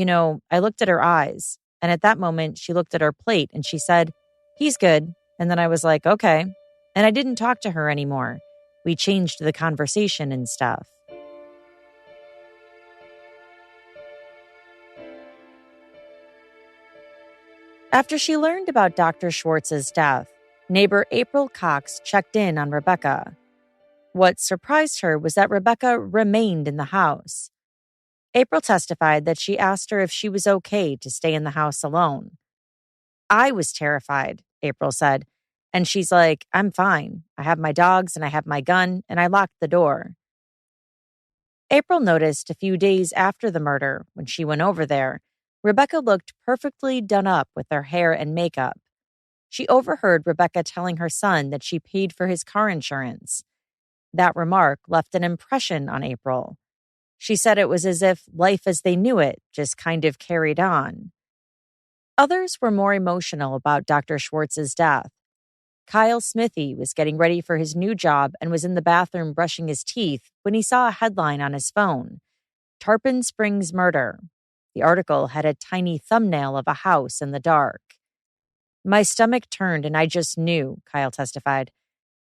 [SPEAKER 2] I looked at her eyes. And at that moment, she looked at her plate and she said, "He's good." And then I was like, okay. And I didn't talk to her anymore. We changed the conversation and stuff. After she learned about Dr. Schwartz's death, neighbor April Cox checked in on Rebecca. What surprised her was that Rebecca remained in the house. April testified that she asked her if she was okay to stay in the house alone. "I was terrified," April said. And she's like, "I'm fine. I have my dogs and I have my gun, and I locked the door." April noticed a few days after the murder, when she went over there, Rebecca looked perfectly done up with her hair and makeup. She overheard Rebecca telling her son that she paid for his car insurance. That remark left an impression on April. She said it was as if life as they knew it just kind of carried on. Others were more emotional about Dr. Schwartz's death. Kyle Smithy was getting ready for his new job and was in the bathroom brushing his teeth when he saw a headline on his phone: Tarpon Springs murder. The article had a tiny thumbnail of a house in the dark. My stomach turned and I just knew, Kyle testified.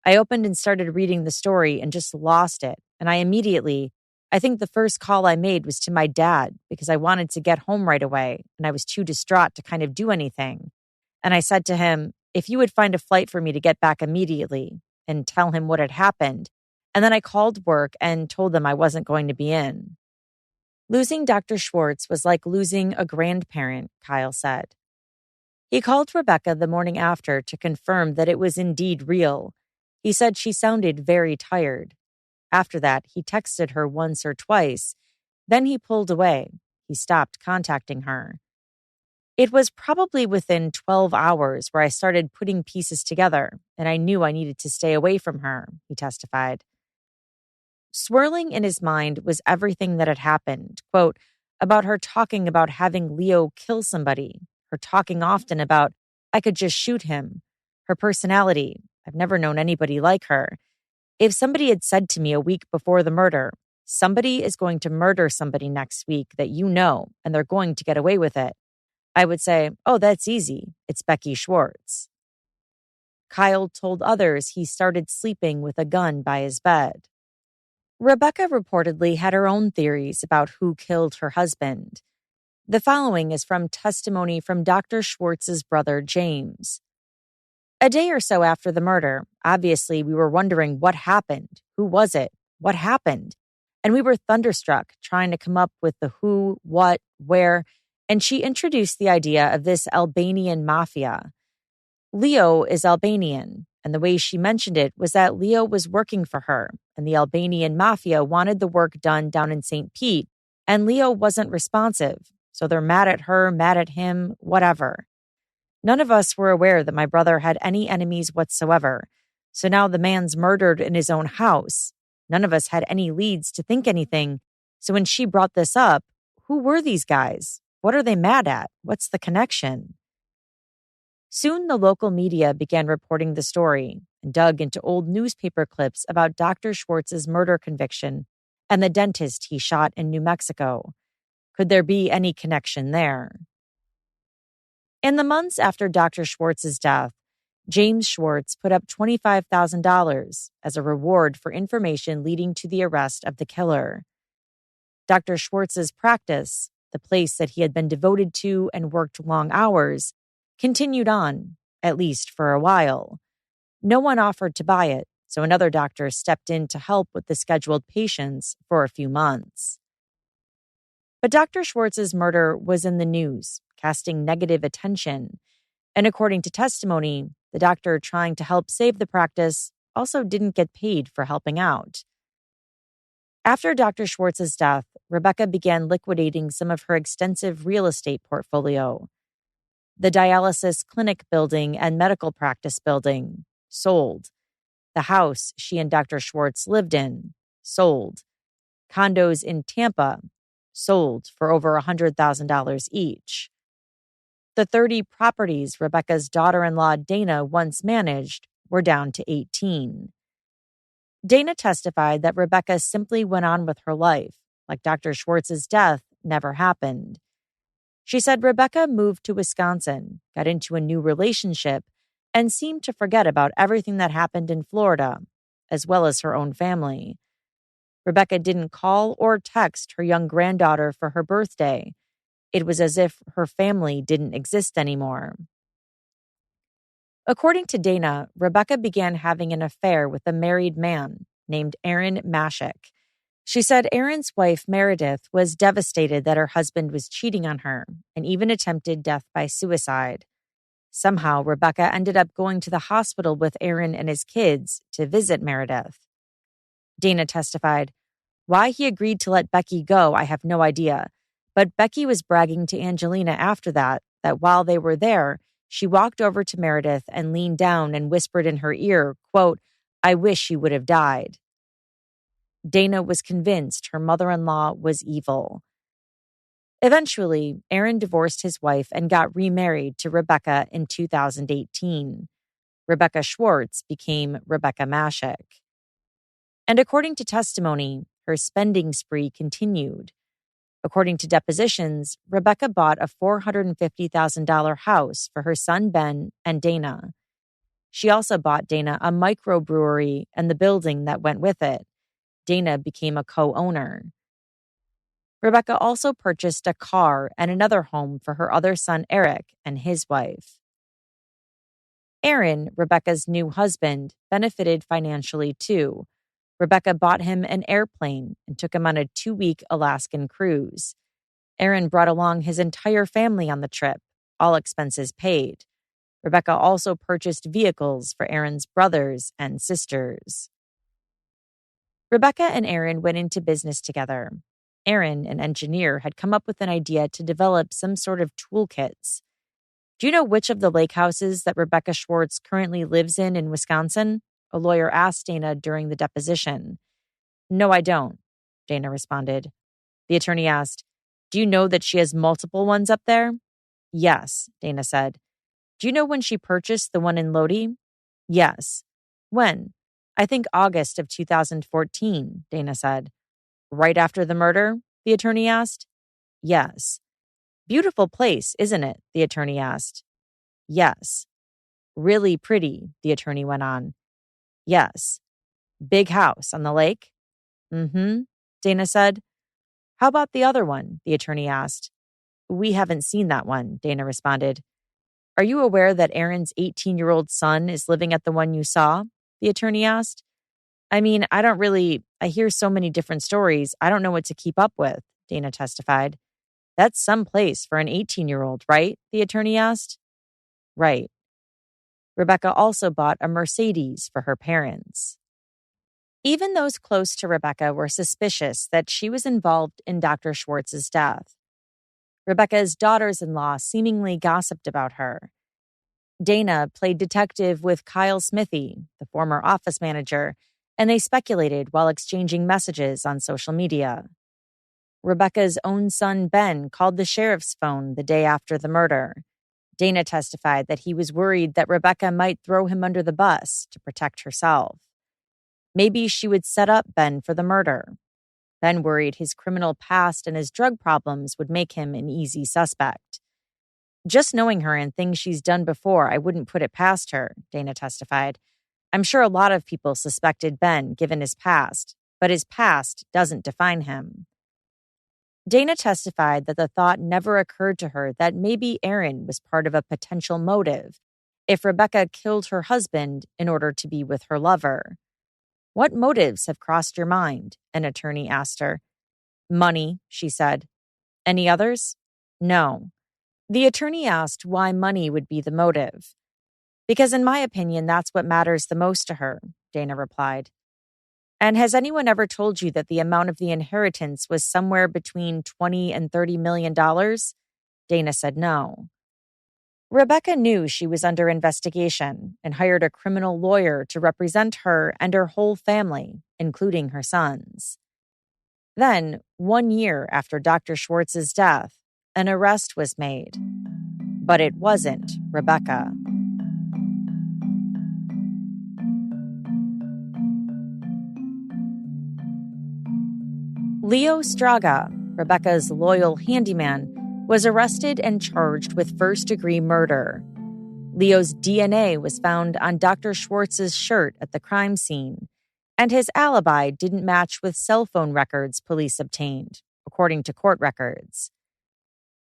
[SPEAKER 2] I opened and started reading the story and just lost it. And I think the first call I made was to my dad because I wanted to get home right away and I was too distraught to kind of do anything. And I said to him, if you would find a flight for me to get back immediately, and tell him what had happened. And then I called work and told them I wasn't going to be in. Losing Dr. Schwartz was like losing a grandparent, Kyle said. He called Rebecca the morning after to confirm that it was indeed real. He said she sounded very tired. After that, he texted her once or twice. Then he pulled away. He stopped contacting her. It was probably within 12 hours where I started putting pieces together, and I knew I needed to stay away from her, he testified. Swirling in his mind was everything that had happened, quote, about her talking about having Leo kill somebody, her talking often about, I could just shoot him, her personality. I've never known anybody like her. If somebody had said to me a week before the murder, somebody is going to murder somebody next week that you know, and they're going to get away with it, I would say, oh, that's easy. It's Becky Schwartz. Kyle told others he started sleeping with a gun by his bed. Rebecca reportedly had her own theories about who killed her husband. The following is from testimony from Dr. Schwartz's brother, James. A day or so after the murder, obviously we were wondering what happened. Who was it? What happened? And we were thunderstruck trying to come up with the who, what, where, and she introduced the idea of this Albanian mafia. Leo is Albanian, and the way she mentioned it was that Leo was working for her, and the Albanian mafia wanted the work done down in St. Pete, and Leo wasn't responsive, so they're mad at her, mad at him, whatever. None of us were aware that my brother had any enemies whatsoever, so now the man's murdered in his own house. None of us had any leads to think anything, so when she brought this up, who were these guys? What are they mad at? What's the connection? Soon the local media began reporting the story and dug into old newspaper clips about Dr. Schwartz's murder conviction and the dentist he shot in New Mexico. Could there be any connection there? In the months after Dr. Schwartz's death, James Schwartz put up $25,000 as a reward for information leading to the arrest of the killer. Dr. Schwartz's practice, the place that he had been devoted to and worked long hours, continued on, at least for a while. No one offered to buy it, so another doctor stepped in to help with the scheduled patients for a few months. But Dr. Schwartz's murder was in the news, casting negative attention, and according to testimony, the doctor trying to help save the practice also didn't get paid for helping out. After Dr. Schwartz's death, Rebecca began liquidating some of her extensive real estate portfolio. The dialysis clinic building and medical practice building sold. The house she and Dr. Schwartz lived in sold. Condos in Tampa sold for over $100,000 each. The 30 properties Rebecca's daughter-in-law Dana once managed were down to 18. Dana testified that Rebecca simply went on with her life, like Dr. Schwartz's death never happened. She said Rebecca moved to Wisconsin, got into a new relationship, and seemed to forget about everything that happened in Florida, as well as her own family. Rebecca didn't call or text her young granddaughter for her birthday. It was as if her family didn't exist anymore. According to Dana, Rebecca began having an affair with a married man named Aaron Mashik. She said Aaron's wife, Meredith, was devastated that her husband was cheating on her and even attempted death by suicide. Somehow, Rebecca ended up going to the hospital with Aaron and his kids to visit Meredith. Dana testified, why he agreed to let Becky go, I have no idea. But Becky was bragging to Angelina after that while they were there, she walked over to Meredith and leaned down and whispered in her ear, quote, "I wish you would have died." Dana was convinced her mother-in-law was evil. Eventually, Aaron divorced his wife and got remarried to Rebecca in 2018. Rebecca Schwartz became Rebecca Mashik. And according to testimony, her spending spree continued. According to depositions, Rebecca bought a $450,000 house for her son Ben and Dana. She also bought Dana a microbrewery and the building that went with it. Dana became a co-owner. Rebecca also purchased a car and another home for her other son Eric and his wife. Aaron, Rebecca's new husband, benefited financially too. Rebecca bought him an airplane and took him on a 2-week Alaskan cruise. Aaron brought along his entire family on the trip, all expenses paid. Rebecca also purchased vehicles for Aaron's brothers and sisters. Rebecca and Aaron went into business together. Aaron, an engineer, had come up with an idea to develop some sort of toolkits. Do you know which of the lake houses that Rebecca Schwartz currently lives in Wisconsin? A lawyer asked Dana during the deposition. No, I don't, Dana responded. The attorney asked, do you know that she has multiple ones up there? Yes, Dana said. Do you know when she purchased the one in Lodi? Yes. When? I think August of 2014, Dana said. Right after the murder? The attorney asked. Yes. Beautiful place, isn't it? The attorney asked. Yes. Really pretty, the attorney went on. Yes. Big house on the lake? Mm-hmm, Dana said. How about the other one? The attorney asked. We haven't seen that one, Dana responded. Are you aware that Aaron's 18-year-old son is living at the one you saw? The attorney asked. I mean, I hear so many different stories. I don't know what to keep up with, Dana testified. That's some place for an 18-year-old, right? The attorney asked. Right. Rebecca also bought a Mercedes for her parents. Even those close to Rebecca were suspicious that she was involved in Dr. Schwartz's death. Rebecca's daughters-in-law seemingly gossiped about her. Dana played detective with Kyle Smithy, the former office manager, and they speculated while exchanging messages on social media. Rebecca's own son, Ben, called the sheriff's phone the day after the murder. Dana testified that he was worried that Rebecca might throw him under the bus to protect herself. Maybe she would set up Ben for the murder. Ben worried his criminal past and his drug problems would make him an easy suspect. Just knowing her and things she's done before, I wouldn't put it past her, Dana testified. I'm sure a lot of people suspected Ben, given his past, but his past doesn't define him. Dana testified that the thought never occurred to her that maybe Aaron was part of a potential motive if Rebecca killed her husband in order to be with her lover. What motives have crossed your mind? An attorney asked her. Money, she said. Any others? No. The attorney asked why money would be the motive. Because in my opinion, that's what matters the most to her, Dana replied. And has anyone ever told you that the amount of the inheritance was somewhere between $20 and $30 million? Dana said no. Rebecca knew she was under investigation and hired a criminal lawyer to represent her and her whole family, including her sons. Then, 1 year after Dr. Schwartz's death, an arrest was made. But it wasn't Rebecca. Leo Straga, Rebecca's loyal handyman, was arrested and charged with first-degree murder. Leo's DNA was found on Dr. Schwartz's shirt at the crime scene, and his alibi didn't match with cell phone records police obtained, according to court records.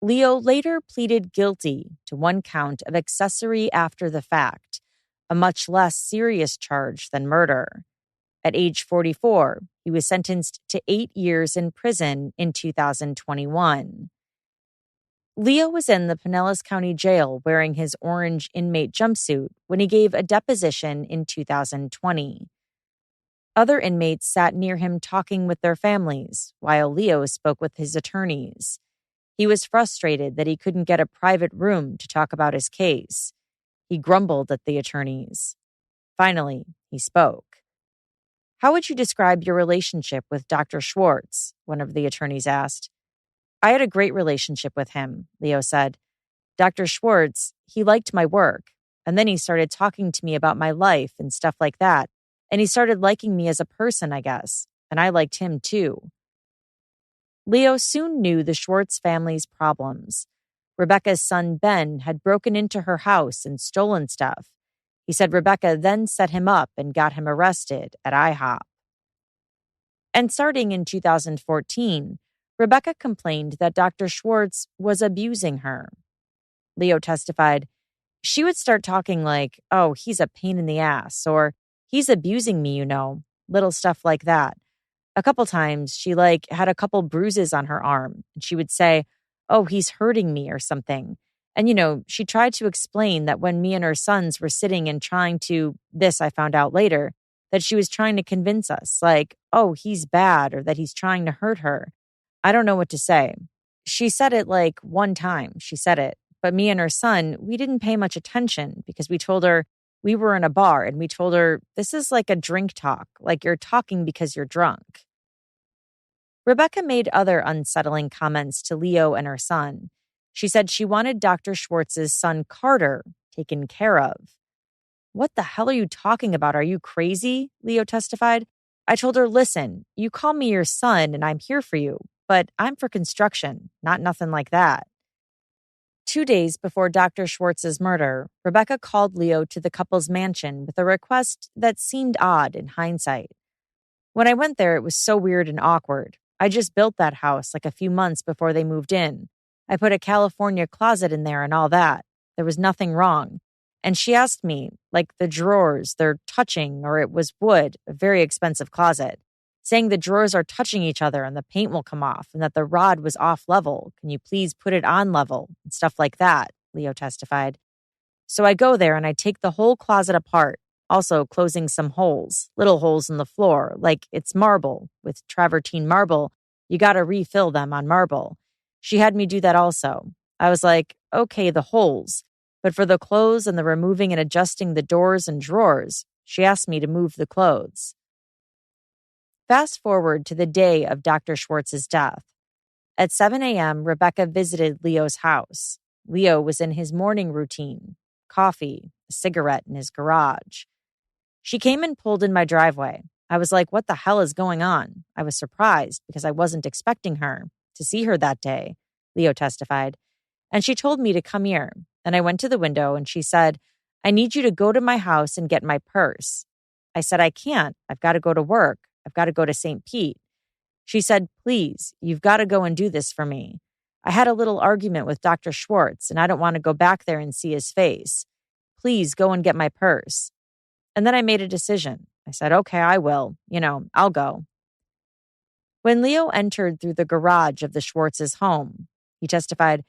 [SPEAKER 2] Leo later pleaded guilty to 1 count of accessory after the fact, a much less serious charge than murder. At age 44, he was sentenced to 8 years in prison in 2021. Leo was in the Pinellas County Jail wearing his orange inmate jumpsuit when he gave a deposition in 2020. Other inmates sat near him talking with their families, while Leo spoke with his attorneys. He was frustrated that he couldn't get a private room to talk about his case. He grumbled at the attorneys. Finally, he spoke. "How would you describe your relationship with Dr. Schwartz?" one of the attorneys asked. "I had a great relationship with him," Leo said. "Dr. Schwartz, he liked my work. And then he started talking to me about my life and stuff like that. And he started liking me as a person, I guess. And I liked him too." Leo soon knew the Schwartz family's problems. Rebecca's son, Ben, had broken into her house and stolen stuff. He said Rebecca then set him up and got him arrested at IHOP. And starting in 2014, Rebecca complained that Dr. Schwartz was abusing her. Leo testified, "She would start talking like, 'Oh, he's a pain in the ass,' or 'He's abusing me, little stuff like that. A couple times she had a couple bruises on her arm, and she would say, 'Oh, he's hurting me,' or something. And she tried to explain that when me and her sons were sitting and trying to, this I found out later, that she was trying to convince us, like, 'Oh, he's bad,' or that he's trying to hurt her. I don't know what to say. She said it like one time, she said it. But me and her son, we didn't pay much attention because we told her we were in a bar and we told her, this is like a drink talk, like you're talking because you're drunk." Rebecca made other unsettling comments to Leo and her son. She said she wanted Dr. Schwartz's son, Carter, taken care of. "What the hell are you talking about? Are you crazy?" Leo testified. "I told her, listen, you call me your son and I'm here for you, but I'm for construction, not nothing like that." 2 days before Dr. Schwartz's murder, Rebecca called Leo to the couple's mansion with a request that seemed odd in hindsight. "When I went there, it was so weird and awkward. I just built that house like a few months before they moved in. I put a California closet in there and all that. There was nothing wrong. And she asked me, like the drawers, they're touching, or it was wood, a very expensive closet, saying the drawers are touching each other and the paint will come off and that the rod was off level. Can you please put it on level?" And stuff like that, Leo testified. "So I go there and I take the whole closet apart, also closing some holes, little holes in the floor, like it's marble. With travertine marble, you got to refill them on marble. She had me do that also. I was like, okay, the holes. But for the clothes and the removing and adjusting the doors and drawers, she asked me to move the clothes." Fast forward to the day of Dr. Schwartz's death. At 7 a.m., Rebecca visited Leo's house. Leo was in his morning routine, coffee, a cigarette in his garage. She came and pulled in my driveway. I was like, what the hell is going on? I was surprised because I wasn't expecting her to see her that day, Leo testified. And she told me to come here. And I went to the window and she said, "I need you to go to my house and get my purse." I said, "I can't. I've got to go to work. I've got to go to St. Pete." She said, "Please, you've got to go and do this for me. I had a little argument with Dr. Schwartz and I don't want to go back there and see his face. Please go and get my purse." And then I made a decision. I said, okay, I will. I'll go. When Leo entered through the garage of the Schwartz's home, he testified,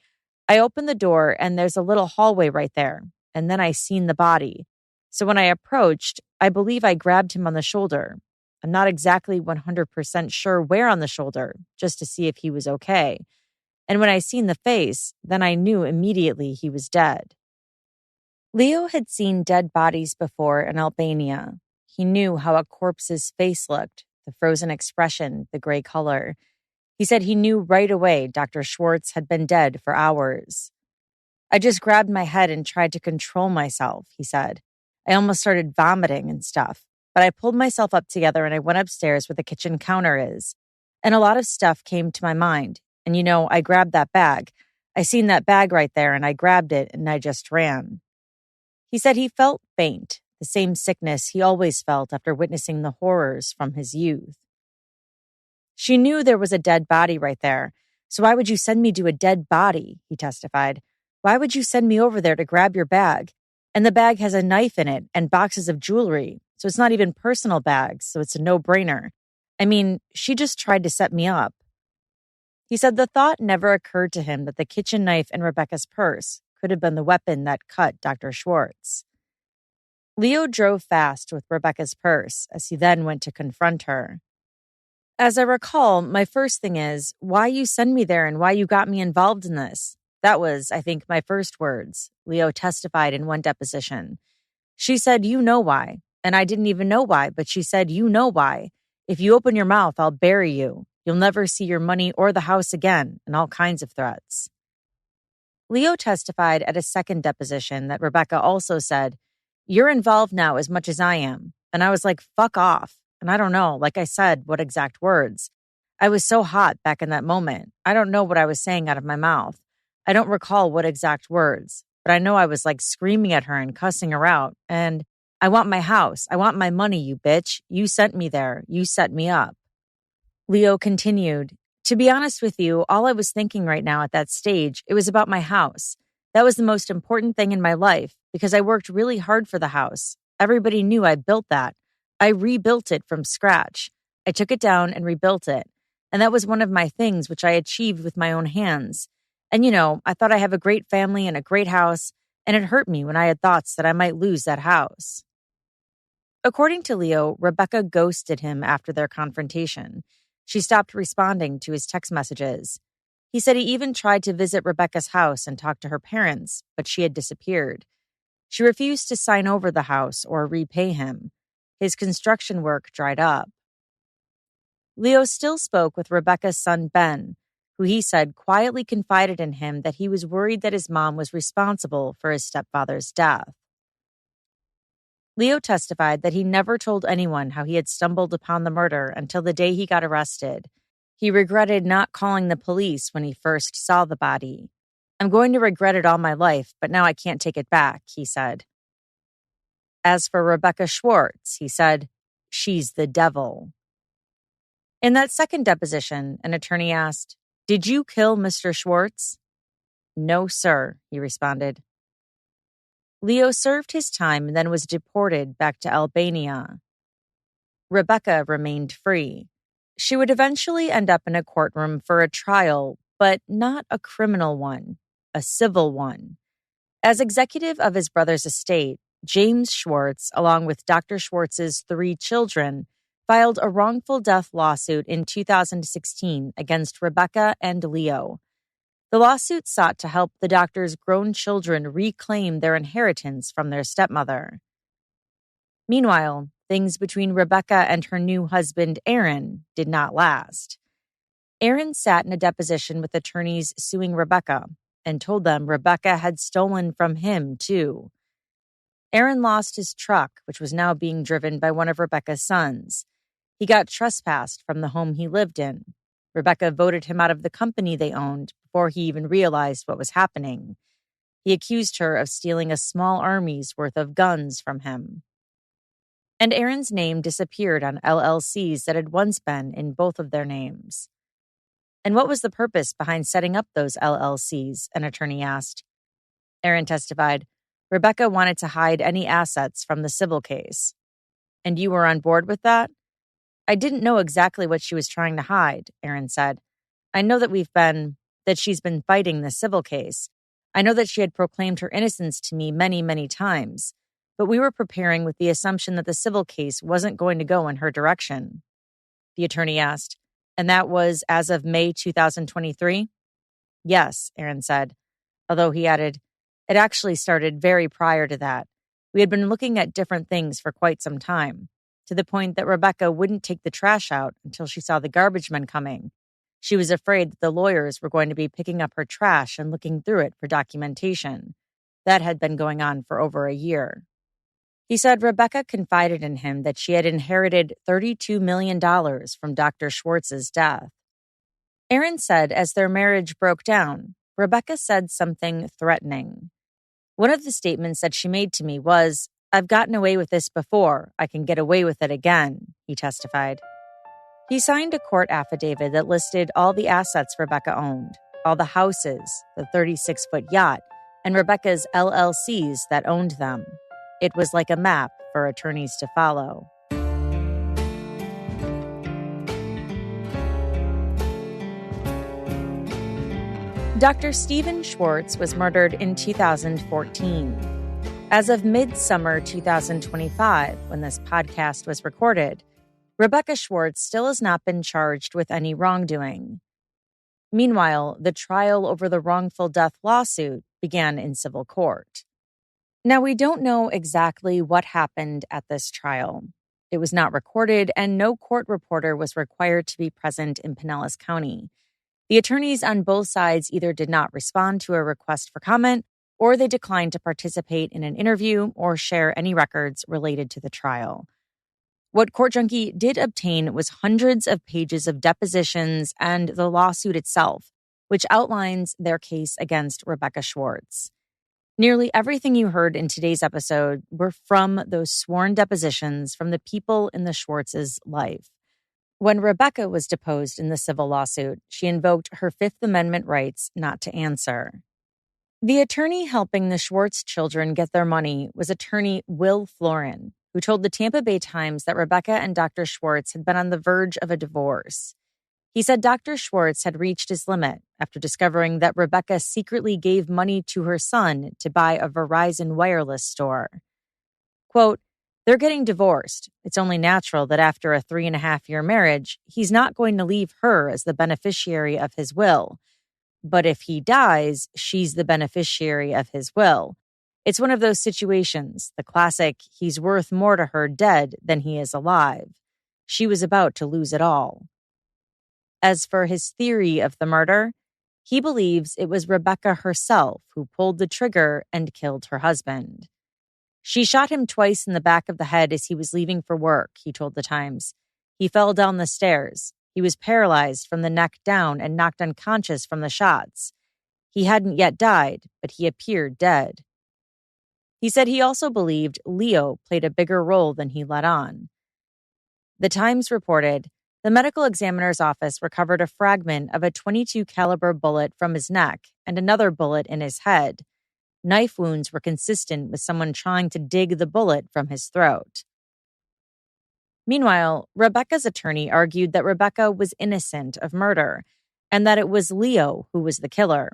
[SPEAKER 2] "I opened the door and there's a little hallway right there. And then I seen the body. So when I approached, I believe I grabbed him on the shoulder. I'm not exactly 100% sure where on the shoulder, just to see if he was okay. And when I seen the face, then I knew immediately he was dead." Leo had seen dead bodies before in Albania. He knew how a corpse's face looked, the frozen expression, the gray color. He said he knew right away Dr. Schwartz had been dead for hours. "I just grabbed my head and tried to control myself," he said. "I almost started vomiting and stuff. But I pulled myself up together and I went upstairs where the kitchen counter is. And a lot of stuff came to my mind. And I grabbed that bag. I seen that bag right there and I grabbed it and I just ran." He said he felt faint, the same sickness he always felt after witnessing the horrors from his youth. "She knew there was a dead body right there. So why would you send me to a dead body?" he testified. "Why would you send me over there to grab your bag? And the bag has a knife in it and boxes of jewelry. So it's not even personal bags, so it's a no-brainer. I mean, she just tried to set me up." He said the thought never occurred to him that the kitchen knife in Rebecca's purse could have been the weapon that cut Dr. Schwartz. Leo drove fast with Rebecca's purse as he then went to confront her. As I recall, my first thing is, why you send me there and why you got me involved in this. That was, I think, my first words, Leo testified in one deposition. She said, you know why. And I didn't even know why, but she said, you know why. If you open your mouth, I'll bury you. You'll never see your money or the house again, and all kinds of threats. Leo testified at a second deposition that Rebecca also said, you're involved now as much as I am. And I was like, fuck off. And I don't know, like I said, what exact words. I was so hot back in that moment. I don't know what I was saying out of my mouth. I don't recall what exact words, but I know I was like screaming at her and cussing her out. And I want my house. I want my money, you bitch. You sent me there. You set me up. Leo continued, to be honest with you, all I was thinking right now at that stage, it was about my house. That was the most important thing in my life because I worked really hard for the house. Everybody knew I built that. I rebuilt it from scratch. I took it down and rebuilt it. And that was one of my things which I achieved with my own hands. And I thought I have a great family and a great house, and it hurt me when I had thoughts that I might lose that house. According to Leo, Rebecca ghosted him after their confrontation. She stopped responding to his text messages. He said he even tried to visit Rebecca's house and talk to her parents, but she had disappeared. She refused to sign over the house or repay him. His construction work dried up. Leo still spoke with Rebecca's son, Ben, who he said quietly confided in him that he was worried that his mom was responsible for his stepfather's death. Leo testified that he never told anyone how he had stumbled upon the murder until the day he got arrested. He regretted not calling the police when he first saw the body. I'm going to regret it all my life, but now I can't take it back, he said. As for Rebecca Schwartz, he said, she's the devil. In that second deposition, an attorney asked, did you kill Mr. Schwartz? No, sir, he responded. Leo served his time and then was deported back to Albania. Rebecca remained free. She would eventually end up in a courtroom for a trial, but not a criminal one, a civil one. As executive of his brother's estate, James Schwartz, along with Dr. Schwartz's 3 children, filed a wrongful death lawsuit in 2016 against Rebecca and Leo. The lawsuit sought to help the doctor's grown children reclaim their inheritance from their stepmother. Meanwhile, things between Rebecca and her new husband, Aaron, did not last. Aaron sat in a deposition with attorneys suing Rebecca and told them Rebecca had stolen from him, too. Aaron lost his truck, which was now being driven by one of Rebecca's sons. He got trespassed from the home he lived in. Rebecca voted him out of the company they owned before he even realized what was happening. He accused her of stealing a small army's worth of guns from him. And Aaron's name disappeared on LLCs that had once been in both of their names. And what was the purpose behind setting up those LLCs? An attorney asked. Aaron testified, Rebecca wanted to hide any assets from the civil case. And you were on board with that? I didn't know exactly what she was trying to hide, Aaron said. I know that she's been fighting the civil case. I know that she had proclaimed her innocence to me many, many times. But we were preparing with the assumption that the civil case wasn't going to go in her direction. The attorney asked, and that was as of May 2023? Yes, Aaron said, although he added, it actually started very prior to that. We had been looking at different things for quite some time, to the point that Rebecca wouldn't take the trash out until she saw the garbage men coming. She was afraid that the lawyers were going to be picking up her trash and looking through it for documentation. That had been going on for over a year. He said Rebecca confided in him that she had inherited $32 million from Dr. Schwartz's death. Aaron said as their marriage broke down, Rebecca said something threatening. One of the statements that she made to me was, I've gotten away with this before. I can get away with it again, he testified. He signed a court affidavit that listed all the assets Rebecca owned, all the houses, the 36-foot yacht, and Rebecca's LLCs that owned them. It was like a map for attorneys to follow. Dr. Stephen Schwartz was murdered in 2014. As of midsummer 2025, when this podcast was recorded, Rebecca Schwartz still has not been charged with any wrongdoing. Meanwhile, the trial over the wrongful death lawsuit began in civil court. Now, we don't know exactly what happened at this trial. It was not recorded, and no court reporter was required to be present in Pinellas County. The attorneys on both sides either did not respond to a request for comment, or they declined to participate in an interview or share any records related to the trial. What Court Junkie did obtain was hundreds of pages of depositions and the lawsuit itself, which outlines their case against Rebecca Schwartz. Nearly everything you heard in today's episode were from those sworn depositions from the people in the Schwartz's life. When Rebecca was deposed in the civil lawsuit, she invoked her Fifth Amendment rights not to answer. The attorney helping the Schwartz children get their money was attorney Will Florin, who told the Tampa Bay Times that Rebecca and Dr. Schwartz had been on the verge of a divorce. He said Dr. Schwartz had reached his limit after discovering that Rebecca secretly gave money to her son to buy a Verizon wireless store. Quote, "They're getting divorced. It's only natural that after a 3.5-year marriage, he's not going to leave her as the beneficiary of his will. But if he dies, she's the beneficiary of his will. It's one of those situations, the classic, he's worth more to her dead than he is alive. She was about to lose it all." As for his theory of the murder, he believes it was Rebecca herself who pulled the trigger and killed her husband. She shot him twice in the back of the head as he was leaving for work, he told the Times. He fell down the stairs. He was paralyzed from the neck down and knocked unconscious from the shots. He hadn't yet died, but he appeared dead. He said he also believed Leo played a bigger role than he let on. The Times reported, the medical examiner's office recovered a fragment of a .22 caliber bullet from his neck and another bullet in his head. Knife wounds were consistent with someone trying to dig the bullet from his throat. Meanwhile, Rebecca's attorney argued that Rebecca was innocent of murder and that it was Leo who was the killer.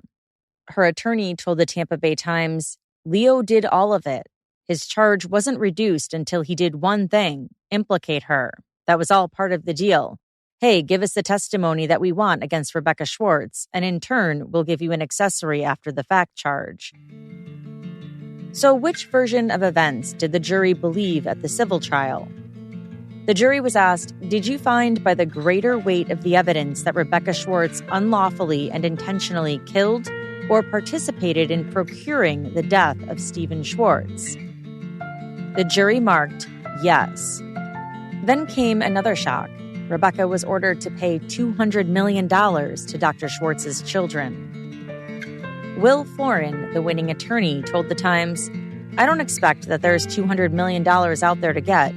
[SPEAKER 2] Her attorney told the Tampa Bay Times, "Leo did all of it. His charge wasn't reduced until he did one thing, implicate her. That was all part of the deal. Hey, give us the testimony that we want against Rebecca Schwartz, and in turn, we'll give you an accessory after the fact charge." So which version of events did the jury believe at the civil trial? The jury was asked, did you find by the greater weight of the evidence that Rebecca Schwartz unlawfully and intentionally killed or participated in procuring the death of Stephen Schwartz? The jury marked yes. Then came another shock. Rebecca was ordered to pay $200 million to Dr. Schwartz's children. Will Florin, the winning attorney, told the Times, "I don't expect that there's $200 million out there to get,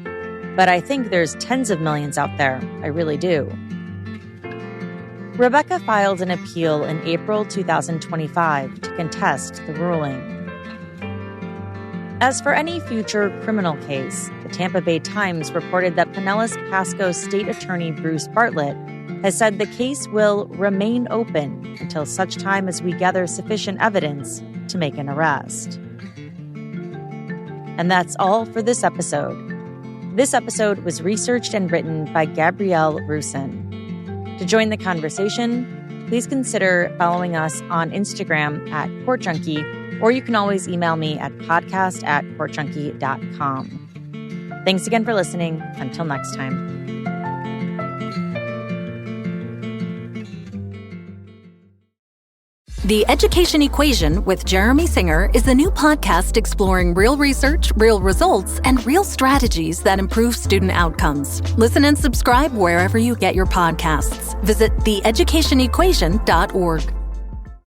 [SPEAKER 2] but I think there's tens of millions out there. I really do." Rebecca filed an appeal in April 2025 to contest the ruling. As for any future criminal case, the Tampa Bay Times reported that Pinellas Pasco State Attorney Bruce Bartlett has said the case will remain open until such time as we gather sufficient evidence to make an arrest. And that's all for this episode. This episode was researched and written by Gabrielle Rusin. To join the conversation, please consider following us on Instagram at Court Junkie, or you can always email me at podcast@courtjunkie.com. Thanks again for listening. Until next time.
[SPEAKER 3] The Education Equation with Jeremy Singer is the new podcast exploring real research, real results, and real strategies that improve student outcomes. Listen and subscribe wherever you get your podcasts. Visit theeducationequation.org.